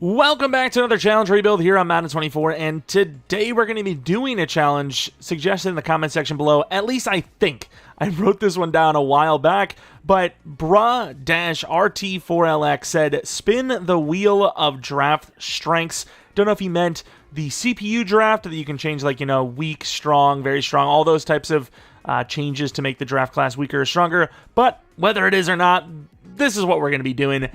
Welcome back to another challenge rebuild here on Madden 24, and today we're going to be doing a challenge suggested in the comment section below. At least I think. I wrote this one down a while back, but Bra-RT4LX said, spin the wheel of draft strengths. Don't know if he meant the CPU draft that you can change, like, you know, weak, strong, very strong, all those types of changes to make the draft class weaker or stronger, but whether it is or not, this is what we're going to be doing.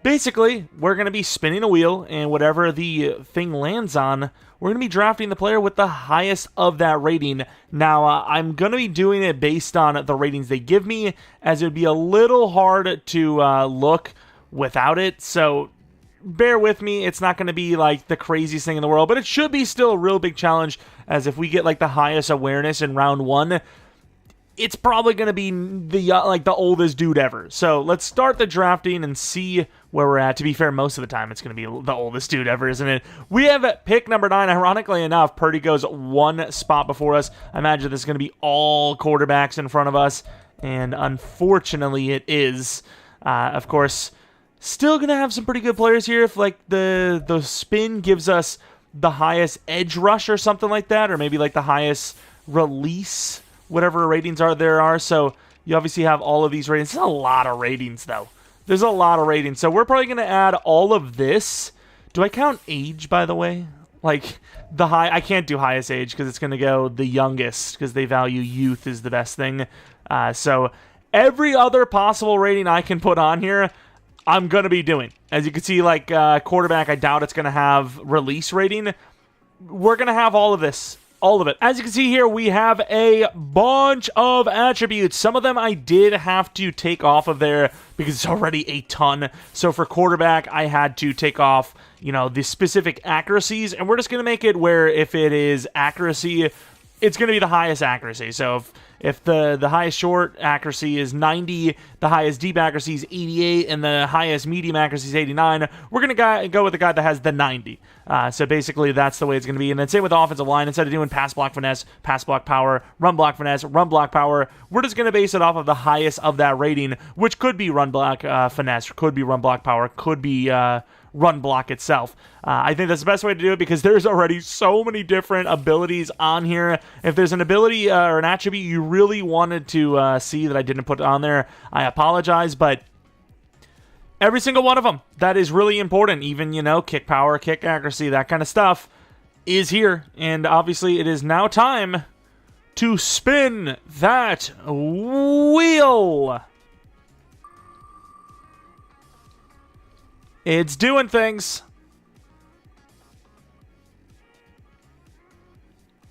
Basically, we're going to be spinning a wheel, and whatever the thing lands on, we're going to be drafting the player with the highest of that rating. Now, I'm going to be doing it based on the ratings they give me, as it would be a little hard to look without it, so bear with me. It's not going to be like the craziest thing in the world, but it should be still a real big challenge, as if we get like the highest awareness in round one, it's probably going to be the oldest dude ever. So let's start the drafting and see where we're at. To be fair, most of the time it's going to be the oldest dude ever, isn't it? We have pick number 9. Ironically enough, Purdy goes one spot before us. I imagine this is going to be all quarterbacks in front of us, and unfortunately it is. Of course, still going to have some pretty good players here. If like the spin gives us the highest edge rush or something like that, or maybe like the highest release, whatever ratings there are. So you obviously have all of these ratings. There's a lot of ratings, though. There's a lot of ratings. So we're probably going to add all of this. Do I count age, by the way? Like, the high... I can't do highest age because it's going to go the youngest because they value youth is the best thing. So every other possible rating I can put on here, I'm going to be doing. As you can see, like, quarterback, I doubt it's going to have release rating. We're going to have all of this. All of it. As you can see here, we have a bunch of attributes. Some of them I did have to take off of there because it's already a ton. So for quarterback, I had to take off, you know, the specific accuracies, and we're just going to make it where if it is accuracy, it's going to be the highest accuracy. So if the highest short accuracy is 90, the highest deep accuracy is 88, and the highest medium accuracy is 89, we're going to go with the guy that has the 90. So basically, that's the way it's going to be. And then same with offensive line. Instead of doing pass block finesse, pass block power, run block finesse, run block power, we're just going to base it off of the highest of that rating, which could be run block finesse, could be run block power, could be run block itself. I think that's the best way to do it because there's already so many different abilities on here. If there's an ability or an attribute you really wanted to see that I didn't put on there, I apologize, but every single one of them that is really important, even, you know, kick power, kick accuracy, that kind of stuff is here. And obviously it is now time to spin that wheel. It's doing things.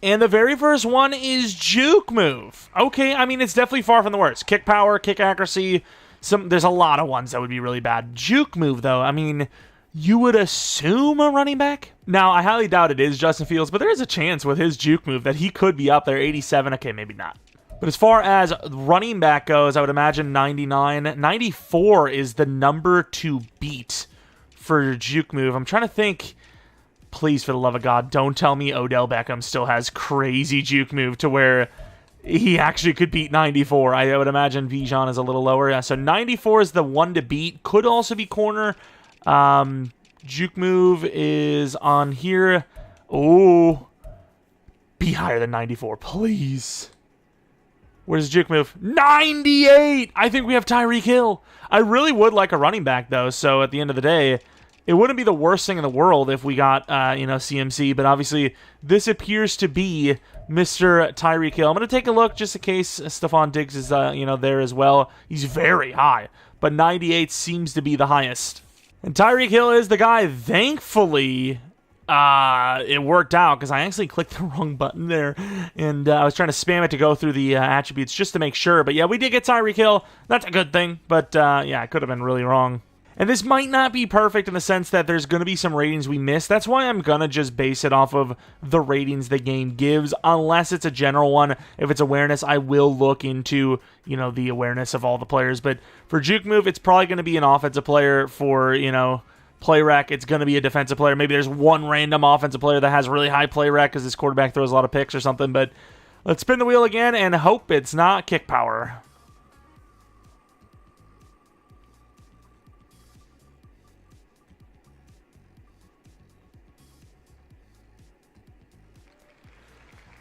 And the very first one is juke move. Okay, I mean, it's definitely far from the worst. Kick power, kick accuracy. There's a lot of ones that would be really bad. Juke move, though, I mean, you would assume a running back? Now, I highly doubt it is Justin Fields, but there is a chance with his juke move that he could be up there. 87, okay, maybe not. But as far as running back goes, I would imagine 99. 94 is the number to beat for juke move. I'm trying to think. Please, for the love of God, don't tell me Odell Beckham still has crazy juke move to where he actually could beat 94. I would imagine Bijan is a little lower. Yeah, so 94 is the one to beat. Could also be corner. Juke move is on here. Oh, be higher than 94, please. Where's juke move? 98! I think we have Tyreek Hill. I really would like a running back, though, so at the end of the day, it wouldn't be the worst thing in the world if we got, you know, CMC, but obviously this appears to be Mr. Tyreek Hill. I'm going to take a look just in case Stephon Diggs is, you know, there as well. He's very high, but 98 seems to be the highest. And Tyreek Hill is the guy. Thankfully, it worked out because I actually clicked the wrong button there, and I was trying to spam it to go through the attributes just to make sure. But yeah, we did get Tyreek Hill. That's a good thing, but yeah, I could have been really wrong. And this might not be perfect in the sense that there's going to be some ratings we miss. That's why I'm going to just base it off of the ratings the game gives, unless it's a general one. If it's awareness, I will look into, you know, the awareness of all the players. But for juke move, it's probably going to be an offensive player. For, you know, play rec, it's going to be a defensive player. Maybe there's one random offensive player that has really high play rec because this quarterback throws a lot of picks or something. But let's spin the wheel again and hope it's not kick power.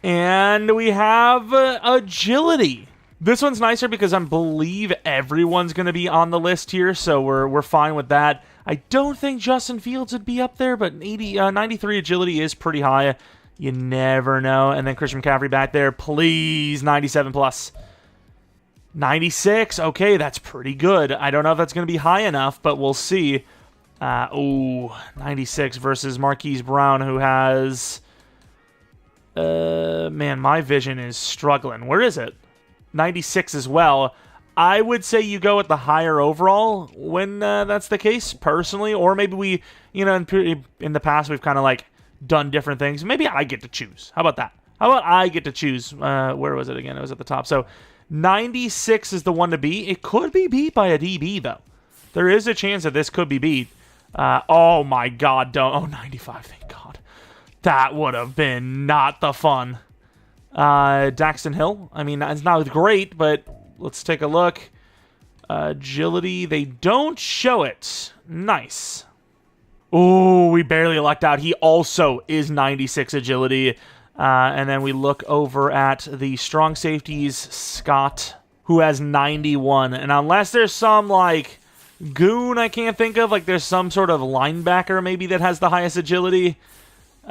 And we have agility. This one's nicer because I believe everyone's going to be on the list here, so we're fine with that. I don't think Justin Fields would be up there, but 93 agility is pretty high. You never know. And then Christian McCaffrey back there. Please, 97 plus. 96. Okay, that's pretty good. I don't know if that's going to be high enough, but we'll see. 96 versus Marquise Brown, who has... man, my vision is struggling. Where is it? 96 as well. I would say you go with the higher overall when that's the case, personally. Or maybe we, in the past, we've kind of like done different things. Maybe I get to choose. How about that? How about I get to choose? Where was it again? It was at the top. So 96 is the one to beat. It could be beat by a DB, though. There is a chance that this could be beat. Oh, my God. Don't. Oh, 95. Thank God. That would have been not the fun. Daxton Hill. I mean, it's not great, but let's take a look. Agility. They don't show it. Nice. Ooh, we barely lucked out. He also is 96 agility. And then we look over at the strong safeties, Scott, who has 91. And unless there's some, like, goon I can't think of, like there's some sort of linebacker maybe that has the highest agility,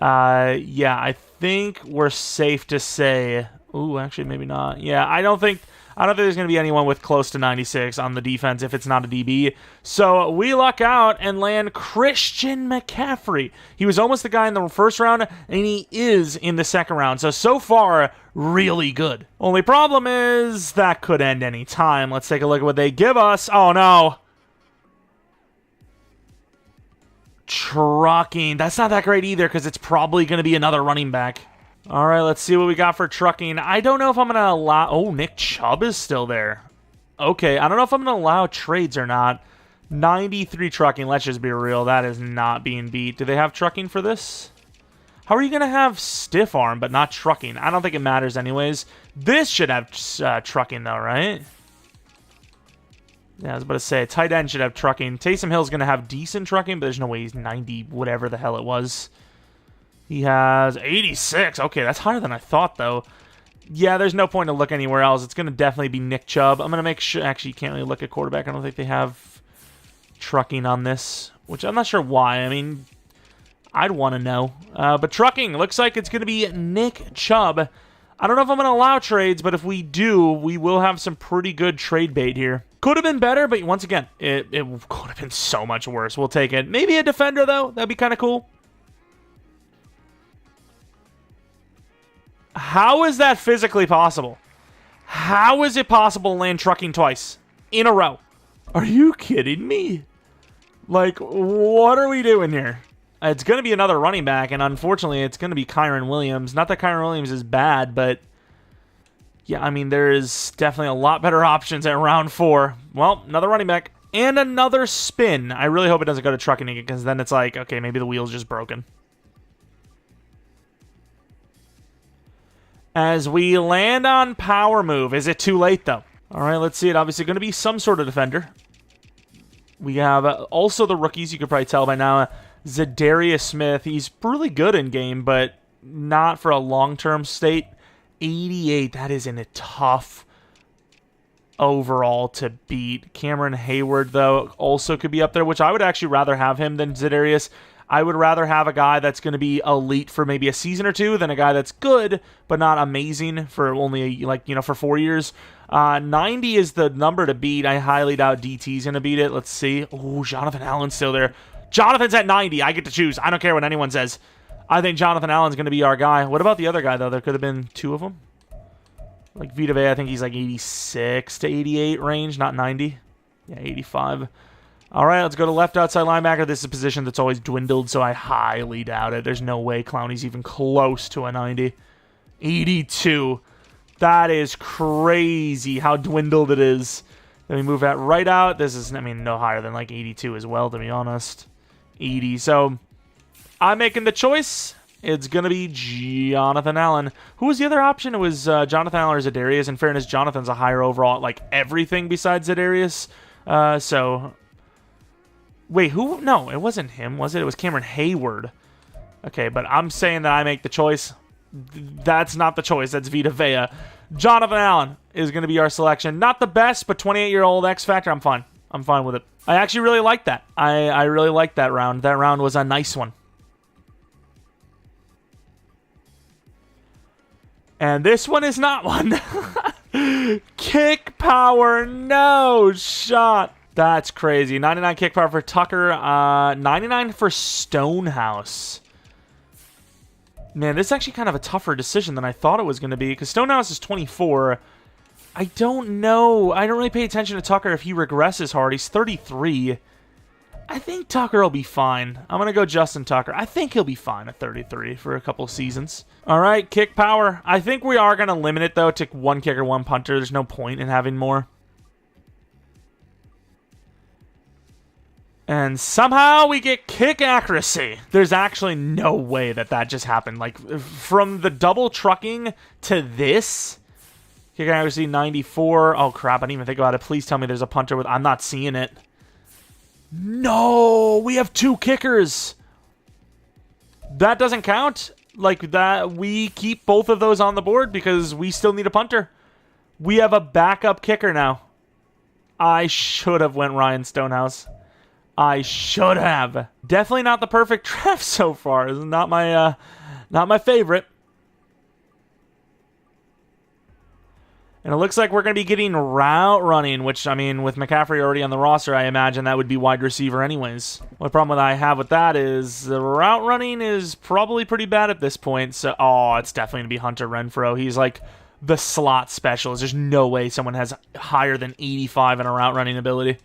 yeah, I think we're safe to say... Ooh, actually, maybe not. Yeah, I don't think there's going to be anyone with close to 96 on the defense if it's not a DB. So we luck out and land Christian McCaffrey. He was almost the guy in the first round, and he is in the second round. So far, really good. Only problem is that could end any time. Let's take a look at what they give us. Oh, no. Trucking. That's not that great either because it's probably going to be another running back. All right, let's see what we got for trucking. I don't know if I'm going to allow... Oh, Nick Chubb is still there. Okay, I don't know if I'm going to allow trades or not. 93 trucking, let's just be real. That is not being beat. Do they have trucking for this? How are you going to have stiff arm but not trucking? I don't think it matters anyways. This should have trucking though, right? Yeah, I was about to say, tight end should have trucking. Taysom Hill's going to have decent trucking, but there's no way he's 90, whatever the hell it was. He has 86. Okay, that's higher than I thought, though. Yeah, there's no point to look anywhere else. It's going to definitely be Nick Chubb. I'm going to make sure... Actually, you can't really look at quarterback. I don't think they have trucking on this, which I'm not sure why. I mean, I'd want to know. But trucking, looks like it's going to be Nick Chubb. I don't know if I'm going to allow trades, but if we do, we will have some pretty good trade bait here. Could have been better, but once again, it could have been so much worse. We'll take it. Maybe a defender, though. That'd be kind of cool. How is that physically possible? How is it possible to land trucking twice in a row? Are you kidding me? Like, what are we doing here? It's going to be another running back, and unfortunately, it's going to be Kyren Williams. Not that Kyren Williams is bad, but yeah, I mean, there is definitely a lot better options at round 4. Well, another running back and another spin. I really hope it doesn't go to trucking again, because then it's like, okay, maybe the wheel's just broken. As we land on power move. Is it too late, though? All right, let's see it. Obviously going to be some sort of defender. We have also the rookies. You could probably tell by now. Zadarius Smith. He's really good in game, but not for a long-term state. 88. That is in a tough overall to beat. Cameron Hayward, though, also could be up there, which I would actually rather have him than Zadarius. I would rather have a guy that's going to be elite for maybe a season or two than a guy that's good but not amazing for only, for 4 years. 90 is the number to beat. I highly doubt DT's going to beat it. Let's see. Oh, Jonathan Allen's still there. Jonathan's at 90. I get to choose. I don't care what anyone says. I think Jonathan Allen's going to be our guy. What about the other guy, though? There could have been 2 of them. Like Vita Vea, I think he's like 86 to 88 range, not 90. Yeah, 85. All right, let's go to left outside linebacker. This is a position that's always dwindled, so I highly doubt it. There's no way Clowney's even close to a 90. 82. That is crazy how dwindled it is. Then we move that right out. This is, no higher than like 82 as well, to be honest. 80. So I'm making the choice. It's going to be Jonathan Allen. Who was the other option? It was Jonathan Allen or Zadarius. In fairness, Jonathan's a higher overall at like everything besides Zadarius. Wait, who? No, it wasn't him, was it? It was Cameron Hayward. Okay, but I'm saying that I make the choice. That's not the choice. That's Vita Vea. Jonathan Allen is going to be our selection. Not the best, but 28-year-old X Factor. I'm fine. I'm fine with it. I actually really like that. I really liked that round. That round was a nice one. And this one is not one. Kick power, no shot. That's crazy. 99 kick power for Tucker. 99 for Stonehouse. Man, this is actually kind of a tougher decision than I thought it was going to be, because Stonehouse is 24. I don't know. I don't really pay attention to Tucker if he regresses hard. He's 33. I think Tucker will be fine. I'm going to go Justin Tucker. I think he'll be fine at 33 for a couple seasons. All right, kick power. I think we are going to limit it, though, to one kicker, one punter. There's no point in having more. And somehow we get kick accuracy. There's actually no way that that just happened. Like, from the double trucking to this, kick accuracy 94. Oh, crap. I didn't even think about it. Please tell me there's a punter with... I'm not seeing it. No, we have two kickers. That doesn't count. Like, that, we keep both of those on the board because we still need a punter. We have a backup kicker now. I should have went Ryan Stonehouse. I should have. Definitely not the perfect draft so far. It's not my favorite. And it looks like we're going to be getting route running, which, I mean, with McCaffrey already on the roster, I imagine that would be wide receiver anyways. The problem that I have with that is the route running is probably pretty bad at this point. So, oh, it's definitely going to be Hunter Renfrow. He's like the slot specialist. There's no way someone has higher than 85 in a route running ability.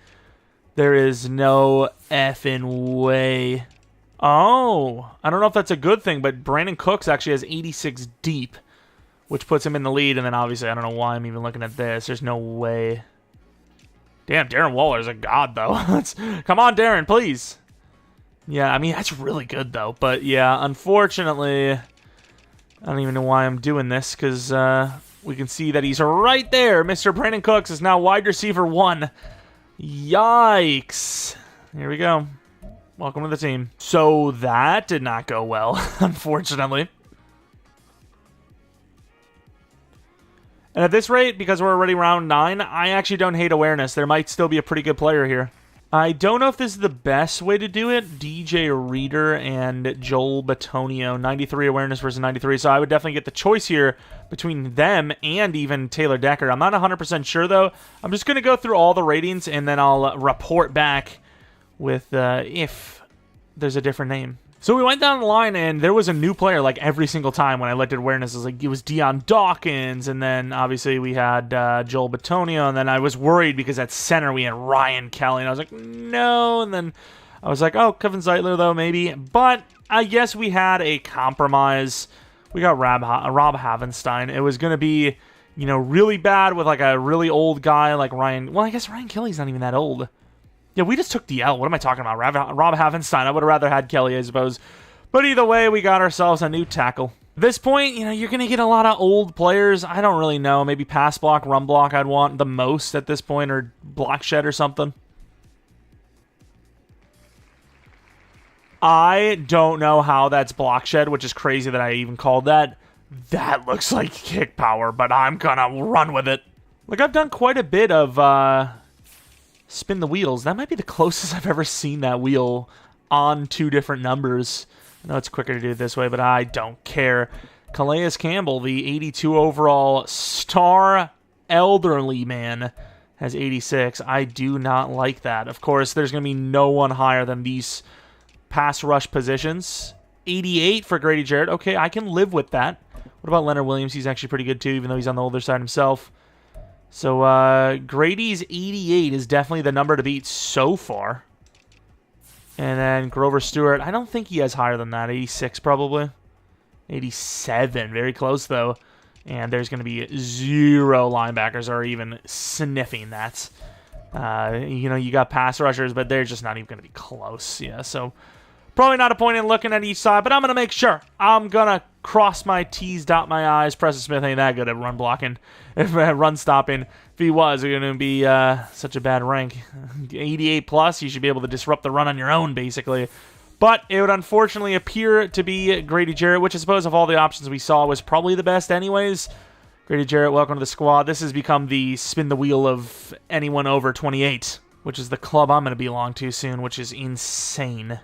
There is no effing way. Oh, I don't know if that's a good thing, but Brandon Cooks actually has 86 deep, which puts him in the lead. And then obviously, I don't know why I'm even looking at this. There's no way. Damn, Darren Waller's a god, though. Come on, Darren, please. Yeah, I mean, that's really good, though. But yeah, unfortunately, I don't even know why I'm doing this, because we can see that he's right there. Mr. Brandon Cooks is now wide receiver 1. Yikes. Here we go. Welcome to the team. So that did not go well, unfortunately. And at this rate, because we're already round 9, I actually don't hate awareness. There might still be a pretty good player here. I don't know if this is the best way to do it. DJ Reader and Joel Batonio, 93 awareness versus 93. So I would definitely get the choice here between them and even Taylor Decker. I'm not 100% sure, though. I'm just going to go through all the ratings, and then I'll report back with if there's a different name. So we went down the line, and there was a new player like every single time when I looked at awareness. It was Deion Dawkins, and then obviously we had Joel Batonio, and then I was worried because at center we had Ryan Kelly, and I was like, no, and then I was like, oh, Kevin Zeitler, though, maybe. But I guess we had a compromise. We got Rob Havenstein. It was going to be, really bad with like a really old guy like Ryan. Well, I guess Ryan Kelly's not even that old. Yeah, we just took the L. What am I talking about? Rob Havenstein. I would have rather had Kelly, I suppose. But either way, we got ourselves a new tackle. At this point, you're going to get a lot of old players. I don't really know. Maybe pass block, run block I'd want the most at this point, or block shed or something. I don't know how that's block shed, which is crazy that I even called that. That looks like kick power, but I'm going to run with it. Like, I've done quite a bit of... spin the wheels. That might be the closest I've ever seen that wheel on 2 different numbers. I know it's quicker to do it this way, but I don't care. Calais Campbell, the 82 overall star elderly man, has 86. I do not like that. Of course, there's going to be no one higher than these pass rush positions. 88 for Grady Jarrett. Okay, I can live with that. What about Leonard Williams? He's actually pretty good too, even though he's on the older side himself. So Grady's 88 is definitely the number to beat so far. And then Grover Stewart, I don't think he has higher than that. 86 probably. 87, very close though. And there's going to be 0 linebackers are even sniffing that. You got pass rushers, but they're just not even going to be close. Yeah, so probably not a point in looking at each side, but I'm going to make sure. I'm going to cross my T's, dot my I's. Preston Smith ain't that good at run blocking, run stopping. If he was, it's going to be such a bad rank. 88 plus, you should be able to disrupt the run on your own, basically. But it would unfortunately appear to be Grady Jarrett, which I suppose of all the options we saw was probably the best anyways. Grady Jarrett, welcome to the squad. This has become the spin the wheel of anyone over 28, which is the club I'm going to belong to soon, which is insane.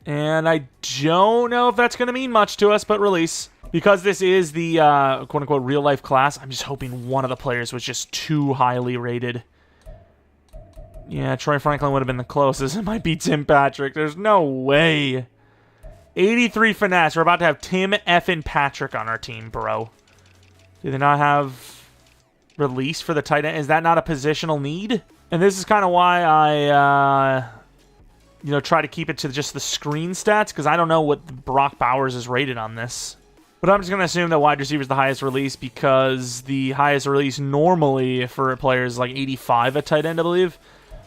And I don't know if that's going to mean much to us, but release. Because this is the quote-unquote real-life class, I'm just hoping one of the players was just too highly rated. Yeah, Troy Franklin would have been the closest. It might be Tim Patrick. There's no way. 83 finesse. We're about to have Tim effing Patrick on our team, bro. Do they not have release for the tight end? Is that not a positional need? And this is kind of why I... try to keep it to just the screen stats, because I don't know what Brock Bowers is rated on this. But I'm just going to assume that wide receiver is the highest release, because the highest release normally for a player is like 85 at tight end, I believe.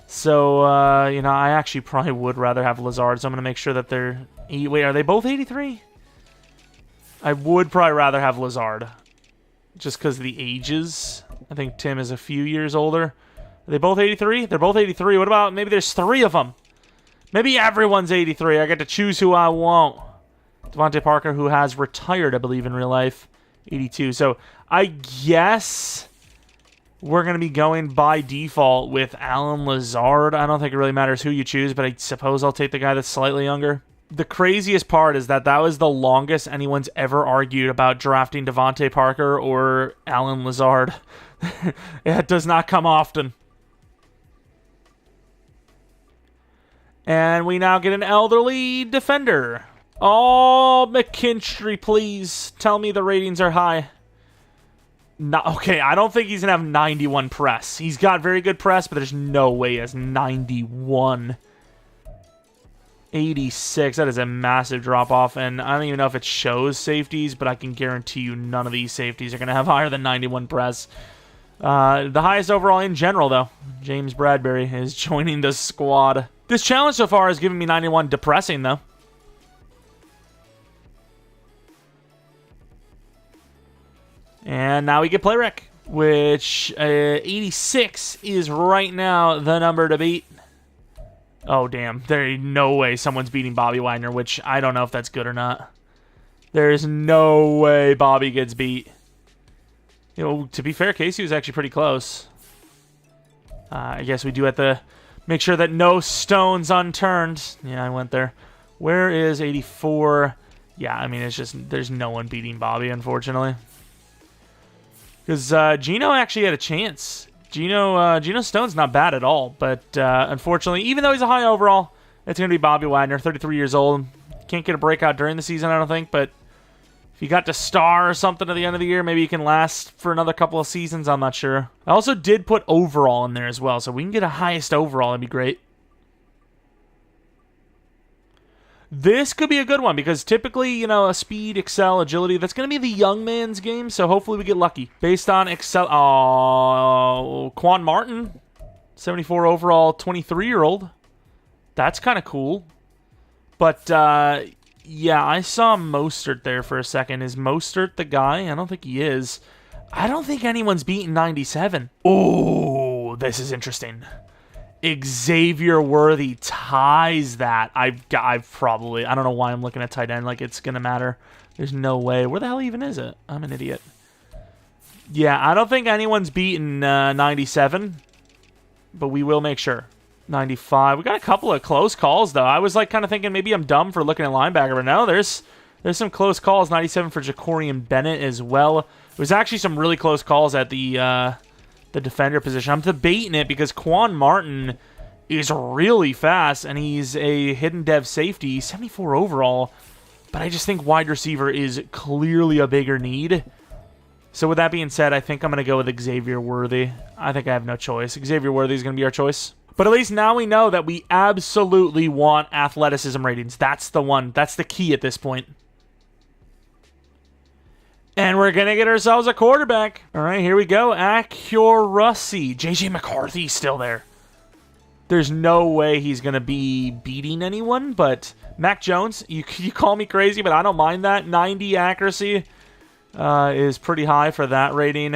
So, I actually probably would rather have Lazard, so I'm going to make sure that they're... Wait, are they both 83? I would probably rather have Lazard, just because of the ages. I think Tim is a few years older. Are they both 83? They're both 83. What about maybe there's 3 of them? Maybe everyone's 83. I get to choose who I want. Devontae Parker, who has retired, I believe, in real life, 82. So I guess we're going to be going by default with Alan Lazard. I don't think it really matters who you choose, but I suppose I'll take the guy that's slightly younger. The craziest part is that was the longest anyone's ever argued about drafting Devontae Parker or Alan Lazard. It does not come often. And we now get an elderly defender. Oh, McKinstry, please. Tell me the ratings are high. No, okay, I don't think he's going to have 91 press. He's got very good press, but there's no way he has 91. 86. That is a massive drop-off, and I don't even know if it shows safeties, but I can guarantee you none of these safeties are going to have higher than 91 press. The highest overall in general, though. James Bradbury is joining the squad. This challenge so far has given me 91 depressing, though. And now we get play rec, which 86 is right now the number to beat. Oh, damn. There ain't no way someone's beating Bobby Wagner, which I don't know if that's good or not. There's no way Bobby gets beat. To be fair, Casey was actually pretty close. I guess we do have to make sure that no stone's unturned. Yeah, I went there. Where is 84? Yeah, I mean, it's just, there's no one beating Bobby, unfortunately. Because Gino actually had a chance. Gino Stone's not bad at all, but unfortunately, even though he's a high overall, it's going to be Bobby Wagner, 33 years old. Can't get a breakout during the season, I don't think, but if you got to star or something at the end of the year, maybe you can last for another couple of seasons, I'm not sure. I also did put overall in there as well, so we can get a highest overall, that'd be great. This could be a good one, because typically, a speed, excel, agility, that's going to be the young man's game, so hopefully we get lucky. Based on excel... Oh, Quan Martin, 74 overall, 23-year-old. That's kind of cool. But, yeah, I saw Mostert there for a second. Is Mostert the guy? I don't think he is. I don't think anyone's beaten 97. Oh, this is interesting. Xavier Worthy ties that. I've probably... I don't know why I'm looking at tight end like it's going to matter. There's no way. Where the hell even is it? I'm an idiot. Yeah, I don't think anyone's beaten 97, but we will make sure. 95. We got a couple of close calls, though. I was kind of thinking maybe I'm dumb for looking at linebacker, but no, there's some close calls. 97 for Jacorian Bennett as well. There was actually some really close calls at the defender position. I'm debating it because Quan Martin is really fast, and he's a hidden dev safety, 74 overall, but I just think wide receiver is clearly a bigger need. So with that being said, I think I'm going to go with Xavier Worthy. I think I have no choice. Xavier Worthy is going to be our choice. But at least now we know that we absolutely want athleticism ratings. That's the one. That's the key at this point. And we're going to get ourselves a quarterback. All right, here we go. Accuracy. J.J. McCarthy's still there. There's no way he's going to be beating anyone, but Mac Jones, you call me crazy, but I don't mind that. 90 accuracy is pretty high for that rating.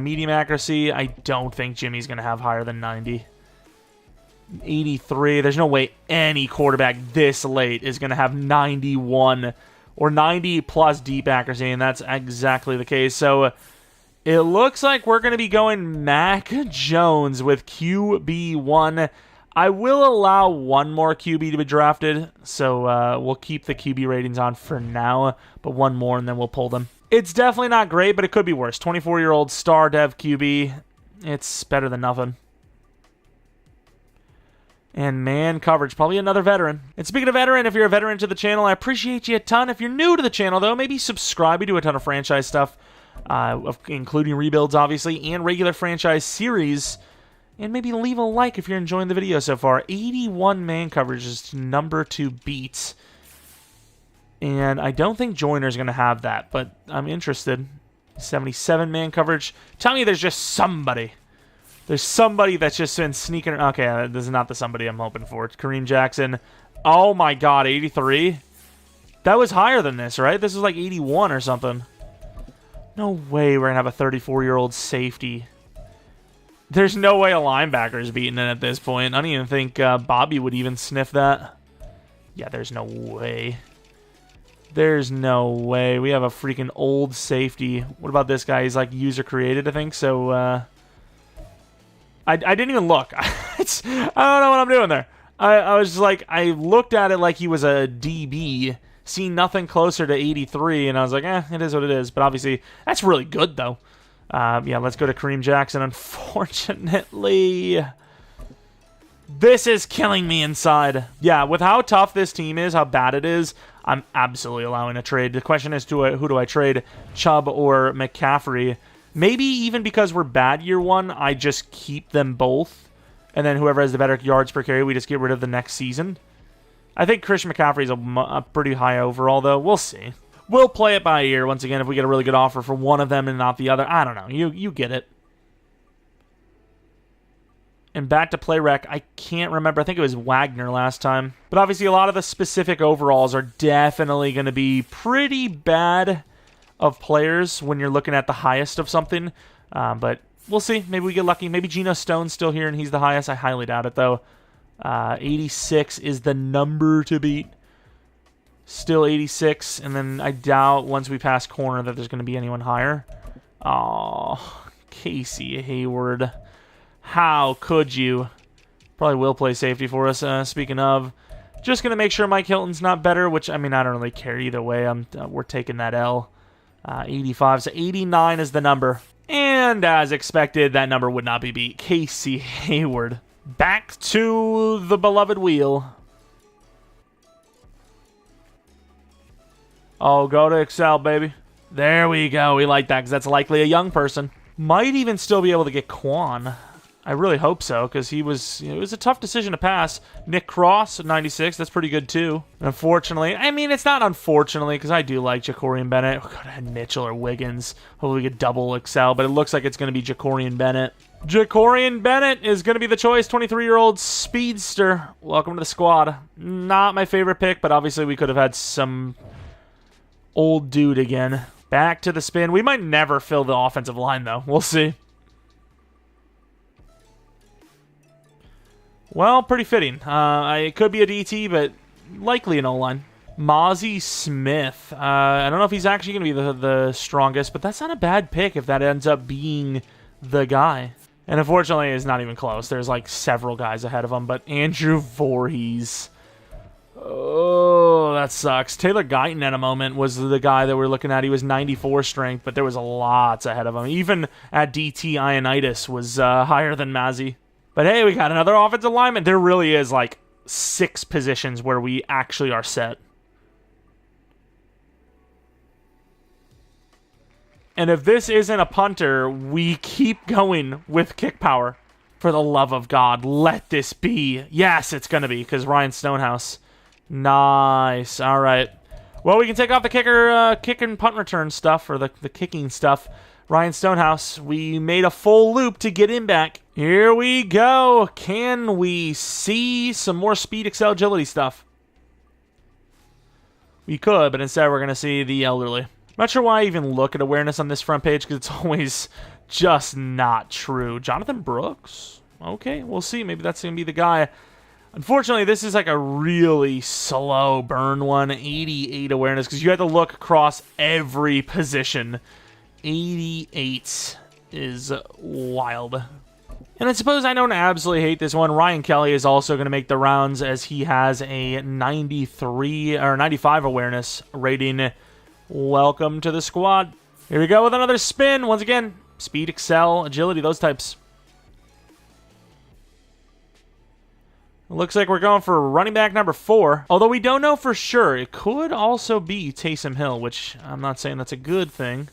Medium accuracy, I don't think Jimmy's going to have higher than 90. 83. There's no way any quarterback this late is going to have 91 or 90 plus deep accuracy, and that's exactly the case. So it looks like we're going to be going Mac Jones with QB1. I will allow one more QB to be drafted, so we'll keep the QB ratings on for now, but one more and then we'll pull them. It's definitely not great, but it could be worse. 24-year-old star dev QB. It's better than nothing. And man coverage, probably another veteran. And speaking of veteran, if you're a veteran to the channel, I appreciate you a ton. If you're new to the channel, though, maybe subscribe. We do a ton of franchise stuff, including rebuilds, obviously, and regular franchise series. And maybe leave a like if you're enjoying the video so far. 81 man coverage is number 2 beat. And I don't think Joyner's going to have that, but I'm interested. 77 man coverage. Tell me there's just somebody. There's somebody that's just been sneaking. Okay, this is not the somebody I'm hoping for. It's Kareem Jackson. Oh my god, 83? That was higher than this, right? This was like 81 or something. No way we're going to have a 34-year-old safety. There's no way a linebacker's beating it at this point. I don't even think Bobby would even sniff that. Yeah, there's no way. There's no way. We have a freaking old safety. What about this guy? He's like user-created, I think. So, I didn't even look. I don't know what I'm doing there. I was just like, I looked at it like he was a DB, seen nothing closer to 83, and I was like, it is what it is. But obviously, that's really good, though. Yeah, let's go to Kareem Jackson. Unfortunately, this is killing me inside. Yeah, with how tough this team is, how bad it is, I'm absolutely allowing a trade. The question is, who do I trade, Chubb or McCaffrey? Maybe even because we're bad year one, I just keep them both. And then whoever has the better yards per carry, we just get rid of the next season. I think Christian McCaffrey is a pretty high overall, though. We'll see. We'll play it by ear once again if we get a really good offer for one of them and not the other. I don't know. You get it. And back to play rec. I can't remember. I think it was Wagner last time. But obviously a lot of the specific overalls are definitely going to be pretty bad of players when you're looking at the highest of something. But we'll see. Maybe we get lucky. Maybe Geno Stone's still here and he's the highest. I highly doubt it, though. 86 is the number to beat. Still 86, and then I doubt once we pass corner that there's going to be anyone higher. Oh, Casey Hayward. How could you? Probably will play safety for us. Speaking of, just going to make sure Mike Hilton's not better, which, I mean, I don't really care either way. We're taking that L. 85, so 89 is the number. And as expected, that number would not be beat. Casey Hayward. Back to the beloved wheel. Oh, go to Excel, baby. There we go. We like that because that's likely a young person. Might even still be able to get Quan. I really hope so because it was a tough decision to pass. Nick Cross, 96. That's pretty good, too. Unfortunately. I mean, it's not unfortunately because I do like Jacorian Bennett. Oh, God, I had Mitchell or Wiggins. Hopefully we get double Excel, but it looks like it's going to be Jacorian Bennett. Jacorian Bennett is going to be the choice. 23-year-old speedster. Welcome to the squad. Not my favorite pick, but obviously we could have had some old dude again. Back to the spin. We might never fill the offensive line, though. We'll see. Well, pretty fitting. It could be a DT, but likely an O-line. Mozzie Smith. I don't know if he's actually going to be the strongest, but that's not a bad pick if that ends up being the guy. And unfortunately, it's not even close. There's like several guys ahead of him, but Andrew Voorhees. Oh, that sucks. Taylor Guyton at a moment was the guy that we're looking at. He was 94 strength, but there was lots ahead of him. Even at DT, Ionitis was higher than Mazzy. But hey, we got another offensive lineman. There really is like 6 positions where we actually are set. And if this isn't a punter, we keep going with kick power. For the love of God, let this be. Yes, it's going to be because Ryan Stonehouse. Nice. All right. Well, we can take off the kick and punt return stuff, or the kicking stuff. Ryan Stonehouse, we made a full loop to get him back. Here we go. Can we see some more speed, excel, agility stuff? We could, but instead we're going to see the elderly. I'm not sure why I even look at awareness on this front page, because it's always just not true. Jonathan Brooks? Okay, we'll see. Maybe that's going to be the guy. Unfortunately, this is like a really slow burn one. 88 awareness, because you have to look across every position. 88 is wild. And I suppose I don't absolutely hate this one. Ryan Kelly is also going to make the rounds as he has a 93 or 95 awareness rating. Welcome to the squad. Here we go with another spin. Once again, speed, excel, agility, those types. Looks like we're going for running back number 4. Although we don't know for sure. It could also be Taysom Hill, which I'm not saying that's a good thing.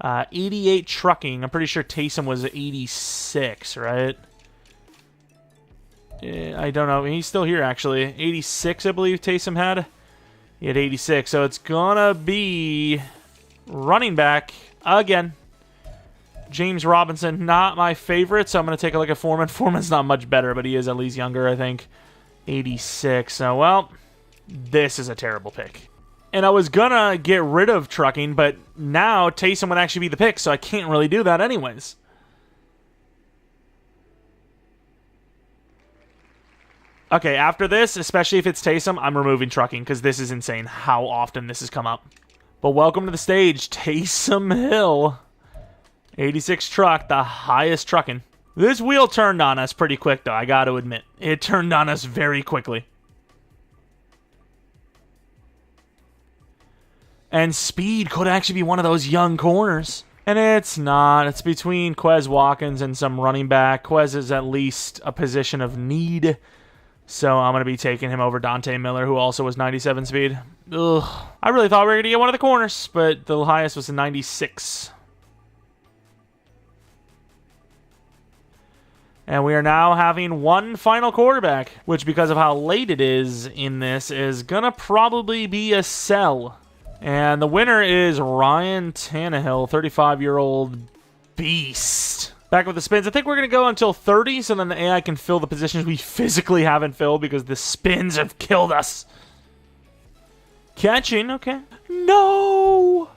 88 trucking. I'm pretty sure Taysom was 86, right? I don't know. He's still here, actually. 86, I believe Taysom had. He had 86. So it's gonna be running back again. James Robinson, not my favorite, so I'm going to take a look at Foreman. Foreman's not much better, but he is at least younger, I think. 86. So, well, this is a terrible pick. And I was going to get rid of trucking, but now Taysom would actually be the pick, so I can't really do that anyways. Okay, after this, especially if it's Taysom, I'm removing trucking, because this is insane how often this has come up. But welcome to the stage, Taysom Hill. 86 truck, the highest trucking. This wheel turned on us pretty quick, though, I got to admit. It turned on us very quickly. And speed could actually be one of those young corners. And it's not. It's between Quez Watkins and some running back. Quez is at least a position of need. So I'm going to be taking him over Dante Miller, who also was 97 speed. Ugh. I really thought we were going to get one of the corners, but the highest was a 96. And we are now having one final quarterback, which, because of how late it is in this, is going to probably be a sell. And the winner is Ryan Tannehill, 35-year-old beast. Back with the spins. I think we're going to go until 30, so then the AI can fill the positions we physically haven't filled because the spins have killed us. Catching, okay. No!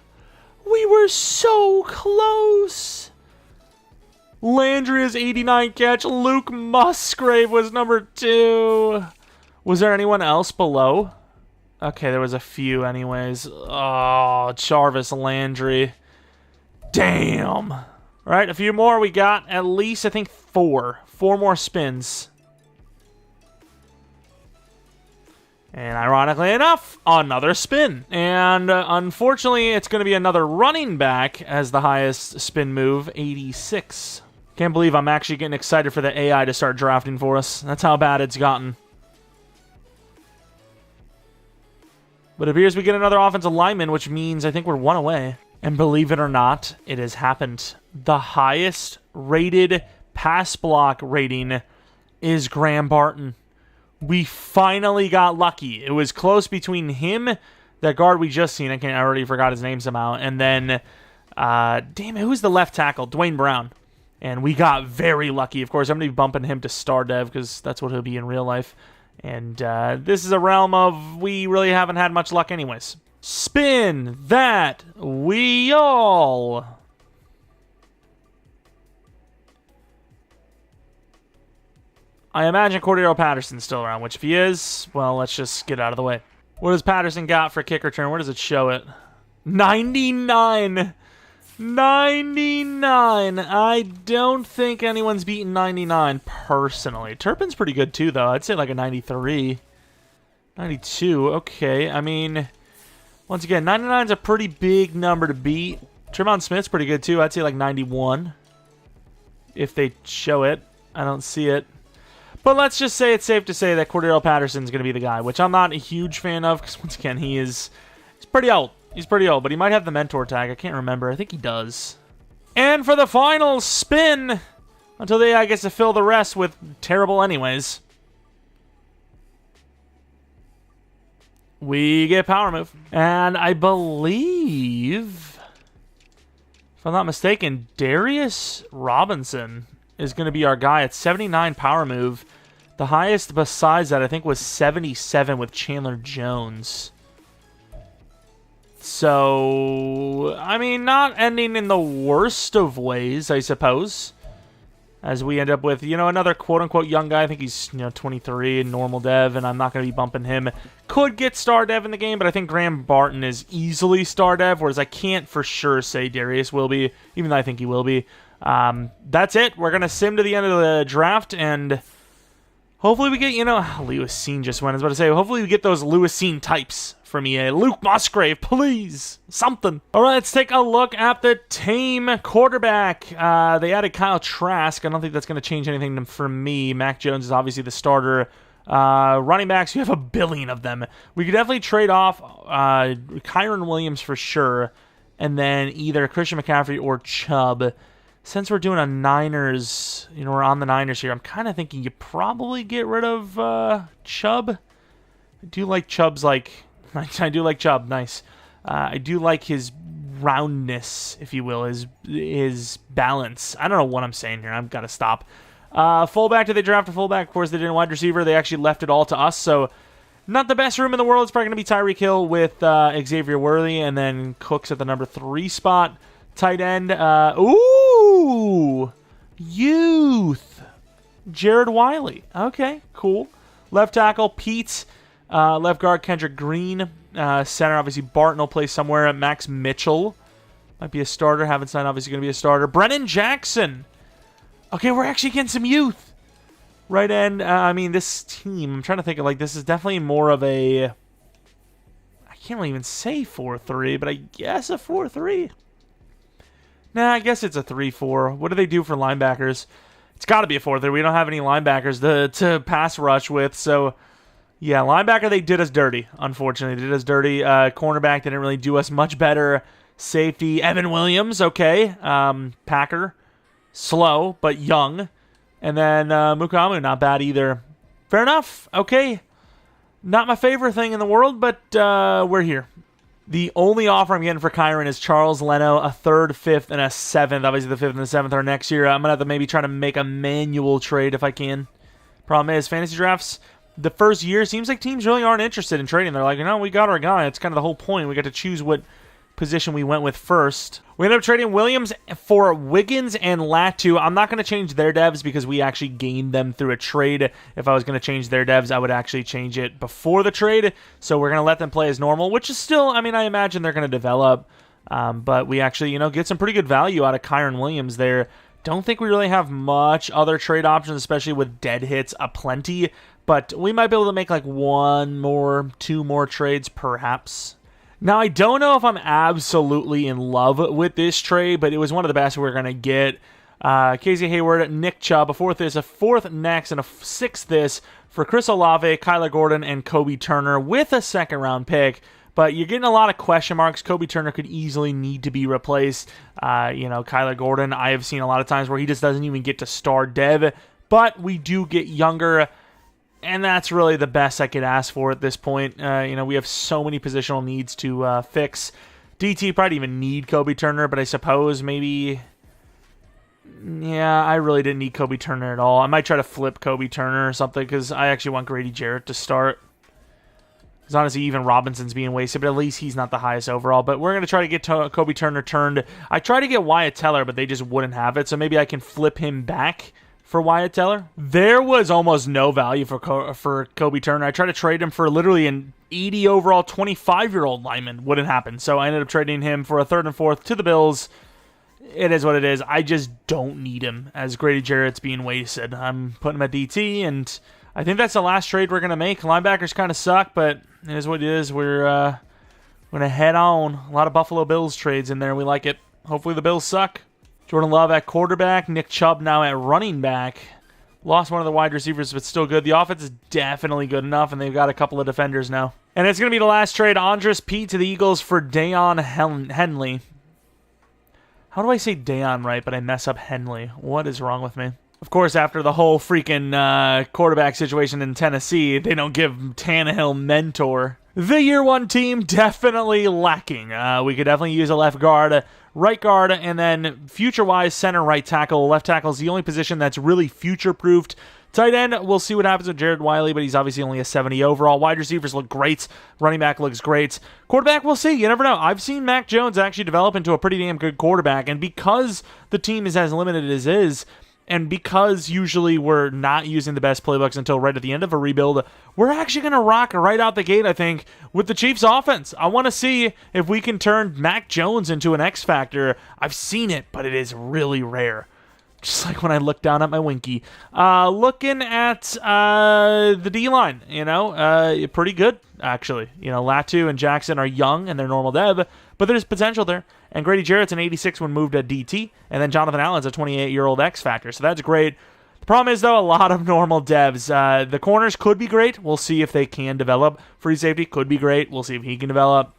We were so close! Landry's 89 catch. Luke Musgrave was number 2. Was there anyone else below? Okay, there was a few anyways. Oh, Jarvis Landry. Damn. All right, a few more. We got at least, I think, 4. 4 more spins. And ironically enough, another spin. And unfortunately, it's going to be another running back as the highest spin move, 86. Can't believe I'm actually getting excited for the AI to start drafting for us. That's how bad it's gotten. But it appears we get another offensive lineman, which means I think we're 1 away. And believe it or not, it has happened. The highest rated pass block rating is Graham Barton. We finally got lucky. It was close between him, that guard we just seen. I already forgot his name somehow. And then, damn it, who's the left tackle? Dwayne Brown. And we got very lucky. Of course, I'm going to be bumping him to star dev because that's what he'll be in real life. And this is a realm of we really haven't had much luck anyways. Spin that wheel. I imagine Cordero Patterson's still around, which if he is, well, let's just get out of the way. What does Patterson got for kick return? Where does it show it? 99. 99. I don't think anyone's beaten 99 personally. Turpin's pretty good too, though. I'd say like a 93. 92. Okay. I mean, once again, 99's a pretty big number to beat. Tremont Smith's pretty good too. I'd say like 91. If they show it. I don't see it. But let's just say it's safe to say that Cordero Patterson's going to be the guy, which I'm not a huge fan of because, once again, he's pretty old. He's pretty old, but he might have the mentor tag. I can't remember. I think he does. And for the final spin, until the AI gets to fill the rest with terrible anyways, we get power move. And I believe, if I'm not mistaken, Darius Robinson is going to be our guy at 79 power move. The highest besides that, I think, was 77 with Chandler Jones. So, I mean, not ending in the worst of ways, I suppose. as we end up with, another quote-unquote young guy. I think he's, 23 and normal dev, and I'm not going to be bumping him. Could get star dev in the game, but I think Graham Barton is easily star dev, whereas I can't for sure say Darius will be, even though I think he will be. That's it. We're going to sim to the end of the draft, and hopefully we get, Lewis Scene just went. I was about to say, hopefully we get those Lewis Scene types from EA. Luke Musgrave, please. Something. All right, let's take a look at the team. Quarterback. They added Kyle Trask. I don't think that's going to change anything for me. Mac Jones is obviously the starter. Running backs, you have a billion of them. We could definitely trade off Kyron Williams for sure, and then either Christian McCaffrey or Chubb. Since we're doing a Niners, we're on the Niners here, I'm kind of thinking you probably get rid of Chubb. I do like Chubb's, I do like Chubb, nice. I do like his roundness, if you will, his balance. I don't know what I'm saying here. I've got to stop. Fullback, did they draft a fullback? Of course, they did a wide receiver. They actually left it all to us, so not the best room in the world. It's probably going to be Tyreek Hill with Xavier Worthy, and then Cooks at the number 3 spot. Tight end, youth. Jared Wiley. Okay, cool. Left tackle, Pete. Left guard, Kendrick Green. Center, obviously, Barton will play somewhere. Max Mitchell might be a starter. Havenstein, obviously, going to be a starter. Brennan Jackson. Okay, we're actually getting some youth. Right end, this team, I'm trying to think of, this is definitely more of a, I can't really even say 4-3, but I guess a 4-3. Nah, I guess it's a 3-4. What do they do for linebackers? It's got to be a 4-3. We don't have any linebackers to pass rush with, so yeah, linebacker, they did us dirty, unfortunately. They did us dirty. Cornerback didn't really do us much better. Safety, Evan Williams, okay. Packer, slow, but young. And then Mukamu, not bad either. Fair enough, okay. Not my favorite thing in the world, but we're here. The only offer I'm getting for Kyron is Charles Leno, a 3rd, 5th, and a 7th. Obviously, the 5th and the 7th are next year. I'm going to have to maybe try to make a manual trade if I can. Problem is, fantasy drafts, the first year, seems like teams really aren't interested in trading. They're like, we got our guy. It's kind of the whole point. We got to choose what position we went with first. We ended up trading Williams for Wiggins and Latu. I'm not going to change their devs because we actually gained them through a trade. If I was going to change their devs, I would actually change it before the trade. So we're going to let them play as normal, which is still, I imagine they're going to develop. But we actually, get some pretty good value out of Kyron Williams there. Don't think we really have much other trade options, especially with dead hits aplenty. But we might be able to make 1 more, 2 more trades, perhaps. Now, I don't know if I'm absolutely in love with this trade, but it was one of the best we're going to get. Casey Hayward, Nick Chubb, a 4th this, a 4th next, and a 6th this for Chris Olave, Kyler Gordon, and Kobe Turner with a 2nd-round pick. But you're getting a lot of question marks. Kobe Turner could easily need to be replaced. Kyler Gordon, I have seen a lot of times where he just doesn't even get to star dev. But we do get younger, and that's really the best I could ask for at this point. We have so many positional needs to fix. DT probably didn't even need Kobe Turner, but I suppose maybe... Yeah, I really didn't need Kobe Turner at all. I might try to flip Kobe Turner or something, because I actually want Grady Jarrett to start. Because honestly, even Robinson's being wasted, but at least he's not the highest overall. But we're going to try to get Kobe Turner turned. I tried to get Wyatt Teller, but they just wouldn't have it, so maybe I can flip him back for Wyatt Teller. There was almost no value for Kobe Turner. I tried to trade him for literally an 80 overall 25-year-old lineman. Wouldn't happen. So I ended up trading him for a 3rd and 4th to the Bills. It is what it is. I just don't need him as Grady Jarrett's being wasted. I'm putting him at DT, and I think that's the last trade we're going to make. Linebackers kind of suck, but it is what it is. We're going to head on. A lot of Buffalo Bills trades in there. We like it. Hopefully the Bills suck. Jordan Love at quarterback. Nick Chubb now at running back. Lost one of the wide receivers, but still good. The offense is definitely good enough, and they've got a couple of defenders now. And it's going to be the last trade. Andres Pete to the Eagles for Deion Henley. How do I say Deion right, but I mess up Henley? What is wrong with me? Of course, after the whole freaking quarterback situation in Tennessee, they don't give Tannehill mentor. The year 1 team definitely lacking. We could definitely use a left guard, right guard, and then future-wise, center, right tackle. Left tackle is the only position that's really future-proofed. Tight end, we'll see what happens with Jared Wiley, but he's obviously only a 70 overall. Wide receivers look great. Running back looks great. Quarterback, we'll see. You never know. I've seen Mac Jones actually develop into a pretty damn good quarterback, and because the team is as limited as it is, And because usually we're not using the best playbooks until right at the end of a rebuild, we're actually going to rock right out the gate, I think, with the Chiefs offense. I want to see if we can turn Mac Jones into an X Factor. I've seen it, but it is really rare. Just like when I look down at my Winky. Looking at the D-line, pretty good, actually. Latu and Jackson are young and they're normal dev, but there's potential there. And Grady Jarrett's an 86 when moved to DT, and then Jonathan Allen's a 28-year-old X Factor, so that's great. The problem is, though, a lot of normal devs. The corners could be great. We'll see if they can develop. Free safety could be great. We'll see if he can develop.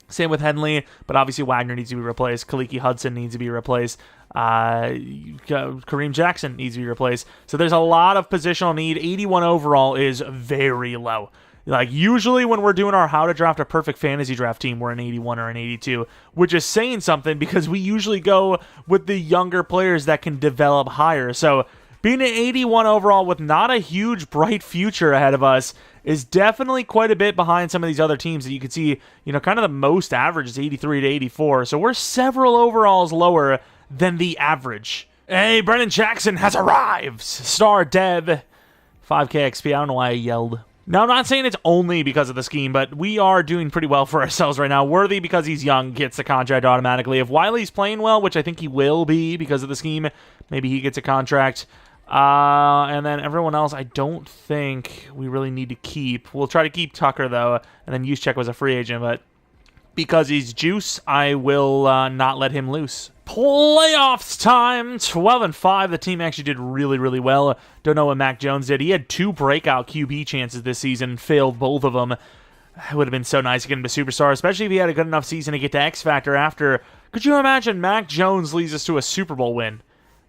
Same with Henley, but obviously Wagner needs to be replaced. Kaliki Hudson needs to be replaced. Kareem Jackson needs to be replaced. So there's a lot of positional need. 81 overall is very low. Like, usually when we're doing our how to draft a perfect fantasy draft team, we're an 81 or an 82, which is saying something because we usually go with the younger players that can develop higher. So being an 81 overall with not a huge bright future ahead of us is definitely quite a bit behind some of these other teams that you can see, kind of the most average is 83 to 84. So we're several overalls lower than the average. Hey, Brennan Jackson has arrived. Star Dev. 5K XP. I don't know why I yelled. Now, I'm not saying it's only because of the scheme, but we are doing pretty well for ourselves right now. Worthy, because he's young, gets the contract automatically. If Wiley's playing well, which I think he will be because of the scheme, maybe he gets a contract. And then everyone else, I don't think we really need to keep. We'll try to keep Tucker, though, and then Juszczyk was a free agent, but because he's juice, I will not let him loose. Playoffs time, 12-5. The team actually did really, really well. Don't know what Mac Jones did. He had 2 breakout QB chances this season, failed both of them. It would have been so nice to get him to Superstar, especially if he had a good enough season to get to X Factor after. Could you imagine Mac Jones leads us to a Super Bowl win?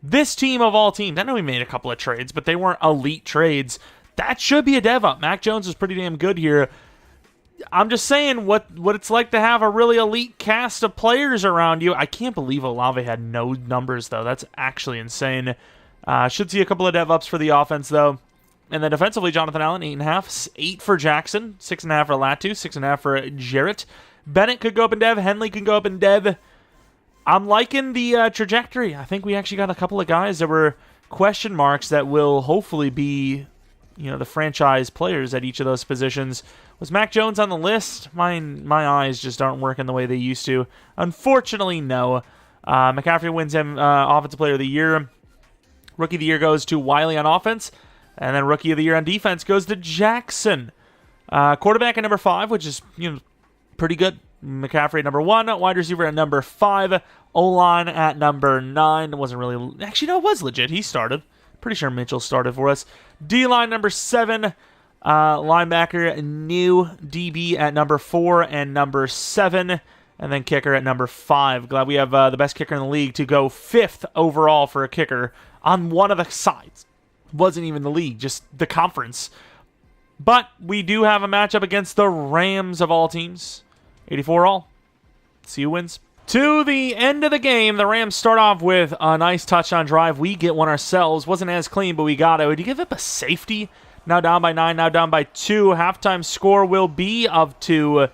This team of all teams, I know we made a couple of trades, but they weren't elite trades. That should be a dev up. Mac Jones is pretty damn good here. I'm just saying what it's like to have a really elite cast of players around you. I can't believe Olave had no numbers, though. That's actually insane. Should see a couple of dev ups for the offense, though. And then defensively, Jonathan Allen, 8.5. 8 for Jackson, 6.5 for Latu, 6.5 for Jarrett. Bennett could go up in dev. Henley could go up in dev. I'm liking the trajectory. I think we actually got a couple of guys that were question marks that will hopefully be, the franchise players at each of those positions. Was Mac Jones on the list? My eyes just aren't working the way they used to. Unfortunately, no. McCaffrey wins him Offensive Player of the Year. Rookie of the Year goes to Wiley on offense. And then Rookie of the Year on defense goes to Jackson. Quarterback at number 5, which is pretty good. McCaffrey at number 1. Wide receiver at number 5. O-line at number 9. It wasn't really... Actually, no, it was legit. He started. Pretty sure Mitchell started for us. D-line number 7. Linebacker, new DB at number 4 and number 7. And then kicker at number 5. Glad we have the best kicker in the league to go 5th overall for a kicker on one of the sides. Wasn't even the league, just the conference. But we do have a matchup against the Rams of all teams. 84 all. See who wins. To the end of the game, the Rams start off with a nice touchdown drive. We get one ourselves. Wasn't as clean, but we got it. Would you give up a safety? Now down by 9, now down by 2. Halftime score will be of 2.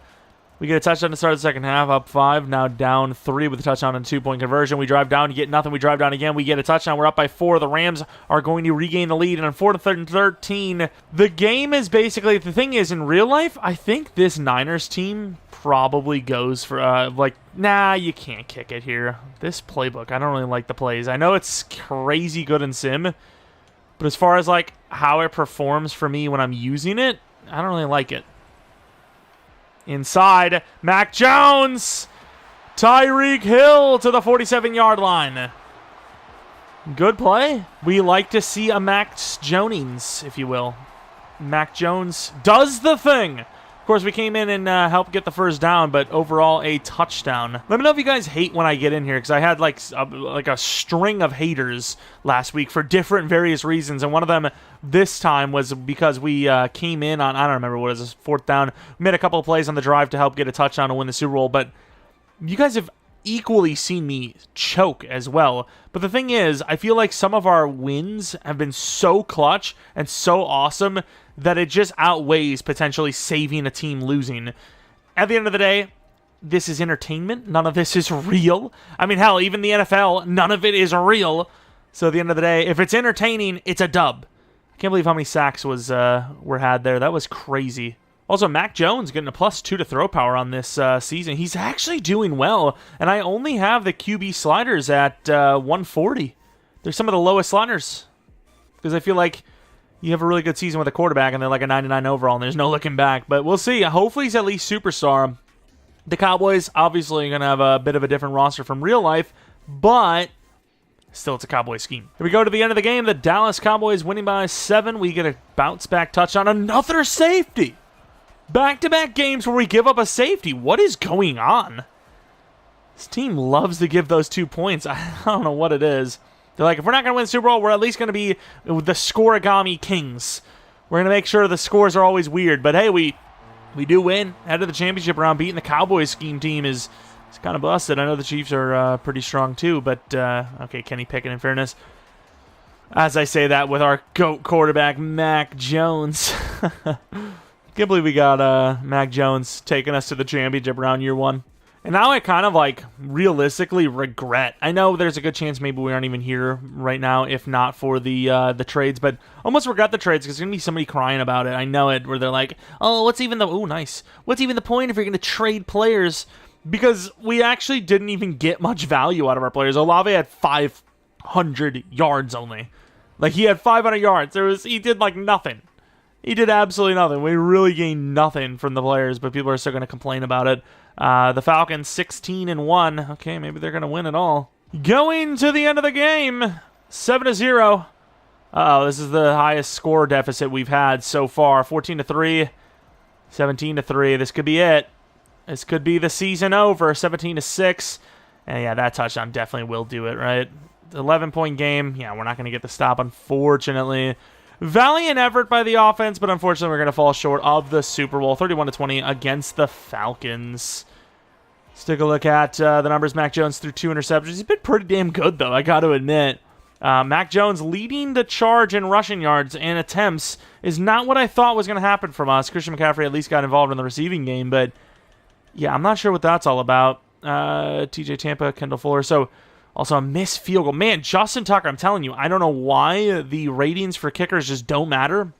We get a touchdown to start the second half, up 5. Now down 3 with a touchdown and 2-point conversion. We drive down, get nothing. We drive down again. We get a touchdown. We're up by 4. The Rams are going to regain the lead. And on 4-13, the game is basically... The thing is, in real life, I think this Niners team probably goes for, nah, you can't kick it here. This playbook, I don't really like the plays. I know it's crazy good in Sim, but as far as, how it performs for me when I'm using it, I don't really like it. Inside, Mac Jones! Tyreek Hill to the 47-yard line. Good play. We like to see a Max Jonings, if you will. Mac Jones does the thing. Of course, we came in and helped get the first down, but overall a touchdown. Let me know if you guys hate when I get in here, because I had like a string of haters last week for different various reasons, and one of them this time was because we came in on, I don't remember what it was, 4th down. We made a couple of plays on the drive to help get a touchdown and win the Super Bowl, but you guys have equally seen me choke as well. But the thing is, I feel like some of our wins have been so clutch and so awesome that it just outweighs potentially saving a team losing. At the end of the day, this is entertainment. None of this is real. I mean, hell, even the NFL, none of it is real. So at the end of the day, if it's entertaining, it's a dub. I can't believe how many sacks were had there. That was crazy. Also, Mac Jones getting a +2 to throw power on this season. He's actually doing well, and I only have the QB sliders at 140. They're some of the lowest sliders because I feel like you have a really good season with a quarterback, and they're like a 99 overall, and there's no looking back. But we'll see. Hopefully he's at least superstar. The Cowboys, obviously, going to have a bit of a different roster from real life, but still, it's a Cowboy scheme. Here we go to the end of the game. The Dallas Cowboys winning by 7. We get a bounce-back touchdown. Another safety. Back-to-back games where we give up a safety. What is going on? This team loves to give those 2 points. I don't know what it is. They're like, if we're not going to win the Super Bowl, we're at least going to be the scoreagami kings. We're going to make sure the scores are always weird. But hey, we do win. Head of the championship round, beating the Cowboys scheme team is kind of busted. I know the Chiefs are pretty strong too, but okay, Kenny Pickett in fairness. As I say that with our GOAT quarterback, Mac Jones. Can't believe we got Mac Jones taking us to the championship round year 1. And now I kind of like realistically regret. I know there's a good chance maybe we aren't even here right now if not for the trades, but almost regret the trades because there's going to be somebody crying about it. I know it, where they're like, oh, what's even the point if you're going to trade players? Because we actually didn't even get much value out of our players. Olave had 500 yards only. Like, he had 500 yards. He did like nothing. He did absolutely nothing. We really gained nothing from the players, but people are still going to complain about it. The Falcons 16-1. Okay, maybe they're going to win it all. Going to the end of the game, 7-0. Uh-oh, this is the highest score deficit we've had so far. 14-3, 17-3. This could be it. This could be the season over. 17-6. And yeah, that touchdown definitely will do it, right? 11-point game. Yeah, we're not going to get the stop, unfortunately. Valiant effort by the offense, but unfortunately we're going to fall short of the Super Bowl. 31-20 against the Falcons. Let's take a look at the numbers. Mac Jones threw 2 interceptions. He's been pretty damn good, though, I got to admit. Mac Jones leading the charge in rushing yards and attempts is not what I thought was going to happen from us. Christian McCaffrey at least got involved in the receiving game, but yeah, I'm not sure what that's all about. TJ Tampa, Kendall Fuller. So, also a missed field goal. Man, Justin Tucker, I'm telling you, I don't know why the ratings for kickers just don't matter,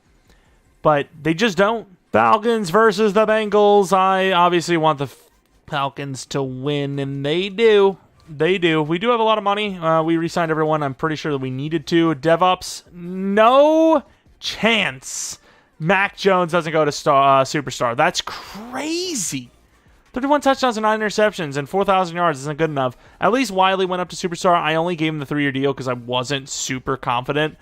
but they just don't. Falcons versus the Bengals. I obviously want the Falcons to win, and they do. They do. We do have a lot of money. We re-signed everyone. I'm pretty sure that we needed to. DevOps, no chance. Mac Jones doesn't go to superstar. That's crazy. 31 touchdowns and 9 interceptions and 4,000 yards isn't good enough. At least Wiley went up to superstar. I only gave him the 3-year deal because I wasn't super confident.